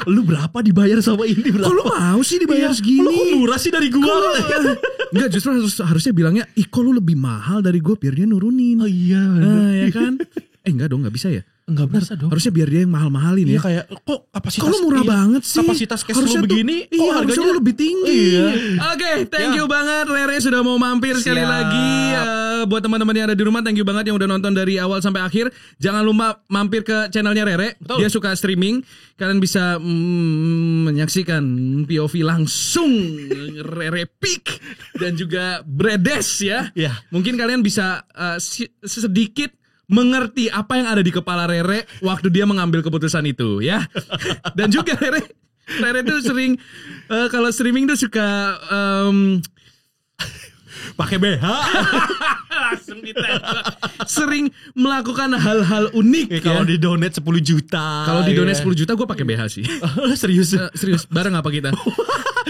A: Lu berapa dibayar sama ini berapa?
B: Kok lu mau sih dibayar segini?
A: Lu kok murah sih dari gua?
B: Enggak, justru harusnya bilangnya, kok lu lebih mahal dari gua biar dia nurunin.
A: Oh iya.
B: Ya kan? Enggak dong, enggak bisa ya?
A: Enggak bisa dong.
B: Harusnya biar dia yang mahal-mahalin ya.
A: Kayak kok kapasitas
B: lu murah banget sih.
A: Kapasitas cash lu begini, kok harganya
B: lu lebih tinggi. Oke, thank you banget Rere sudah mau mampir sekali lagi. Buat teman-teman yang ada di rumah, thank you banget yang udah nonton dari awal sampai akhir. Jangan lupa mampir ke channelnya Rere. Betul. Dia suka streaming. Kalian bisa menyaksikan POV langsung Rere Peak dan juga Bredes ya. Mungkin kalian bisa sedikit mengerti apa yang ada di kepala Rere waktu dia mengambil keputusan itu ya. Dan juga Rere tuh sering kalau streaming tuh suka
A: pakai BH.
B: Langsung ditembak. Sering melakukan hal-hal unik ya.
A: Kalau di donate 10 juta.
B: Kalau di donate 10 juta gue pakai BH sih.
A: Serius?
B: Serius, bareng apa kita?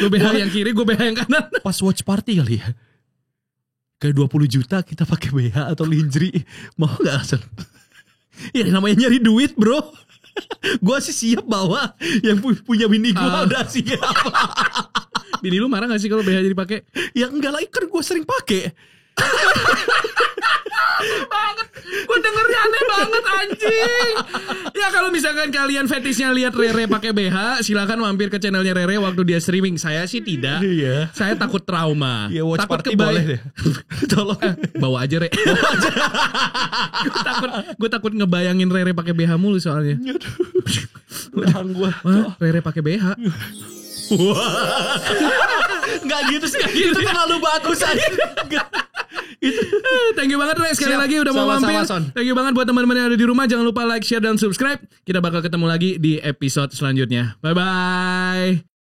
B: Lu BH yang kiri, gue BH yang kanan.
A: Pas watch party kali ya. Ke 20 juta kita pakai BH atau lingerie. Mau gak Hasan? Ya namanya nyari duit bro. Gue sih siap bawa. Yang punya bini gue udah siap.
B: Bini lu marah gak sih kalau BH jadi pakai?
A: Ya enggak lah, kan gue sering pakai.
B: Banget, gue dengernya aneh banget anjing. Ya kalau misalkan kalian fetishnya lihat Rere pakai BH, silakan mampir ke channelnya Rere waktu dia streaming. Saya sih tidak.
A: Iya.
B: Saya takut trauma.
A: Iya, watch
B: takut
A: party boleh deh. Tolong
B: bawa aja Re. Gue takut ngebayangin Rere pakai BH mulu soalnya.
A: Udah gue.
B: Rere pakai BH.
A: Nggak gitu sih, itu terlalu bagus aja.
B: Thank you banget Re sekali
A: Siap.
B: lagi udah mau mampir. Thank you banget buat teman-teman yang ada di rumah. Jangan lupa like, share, dan subscribe. Kita bakal ketemu lagi di episode selanjutnya. Bye bye.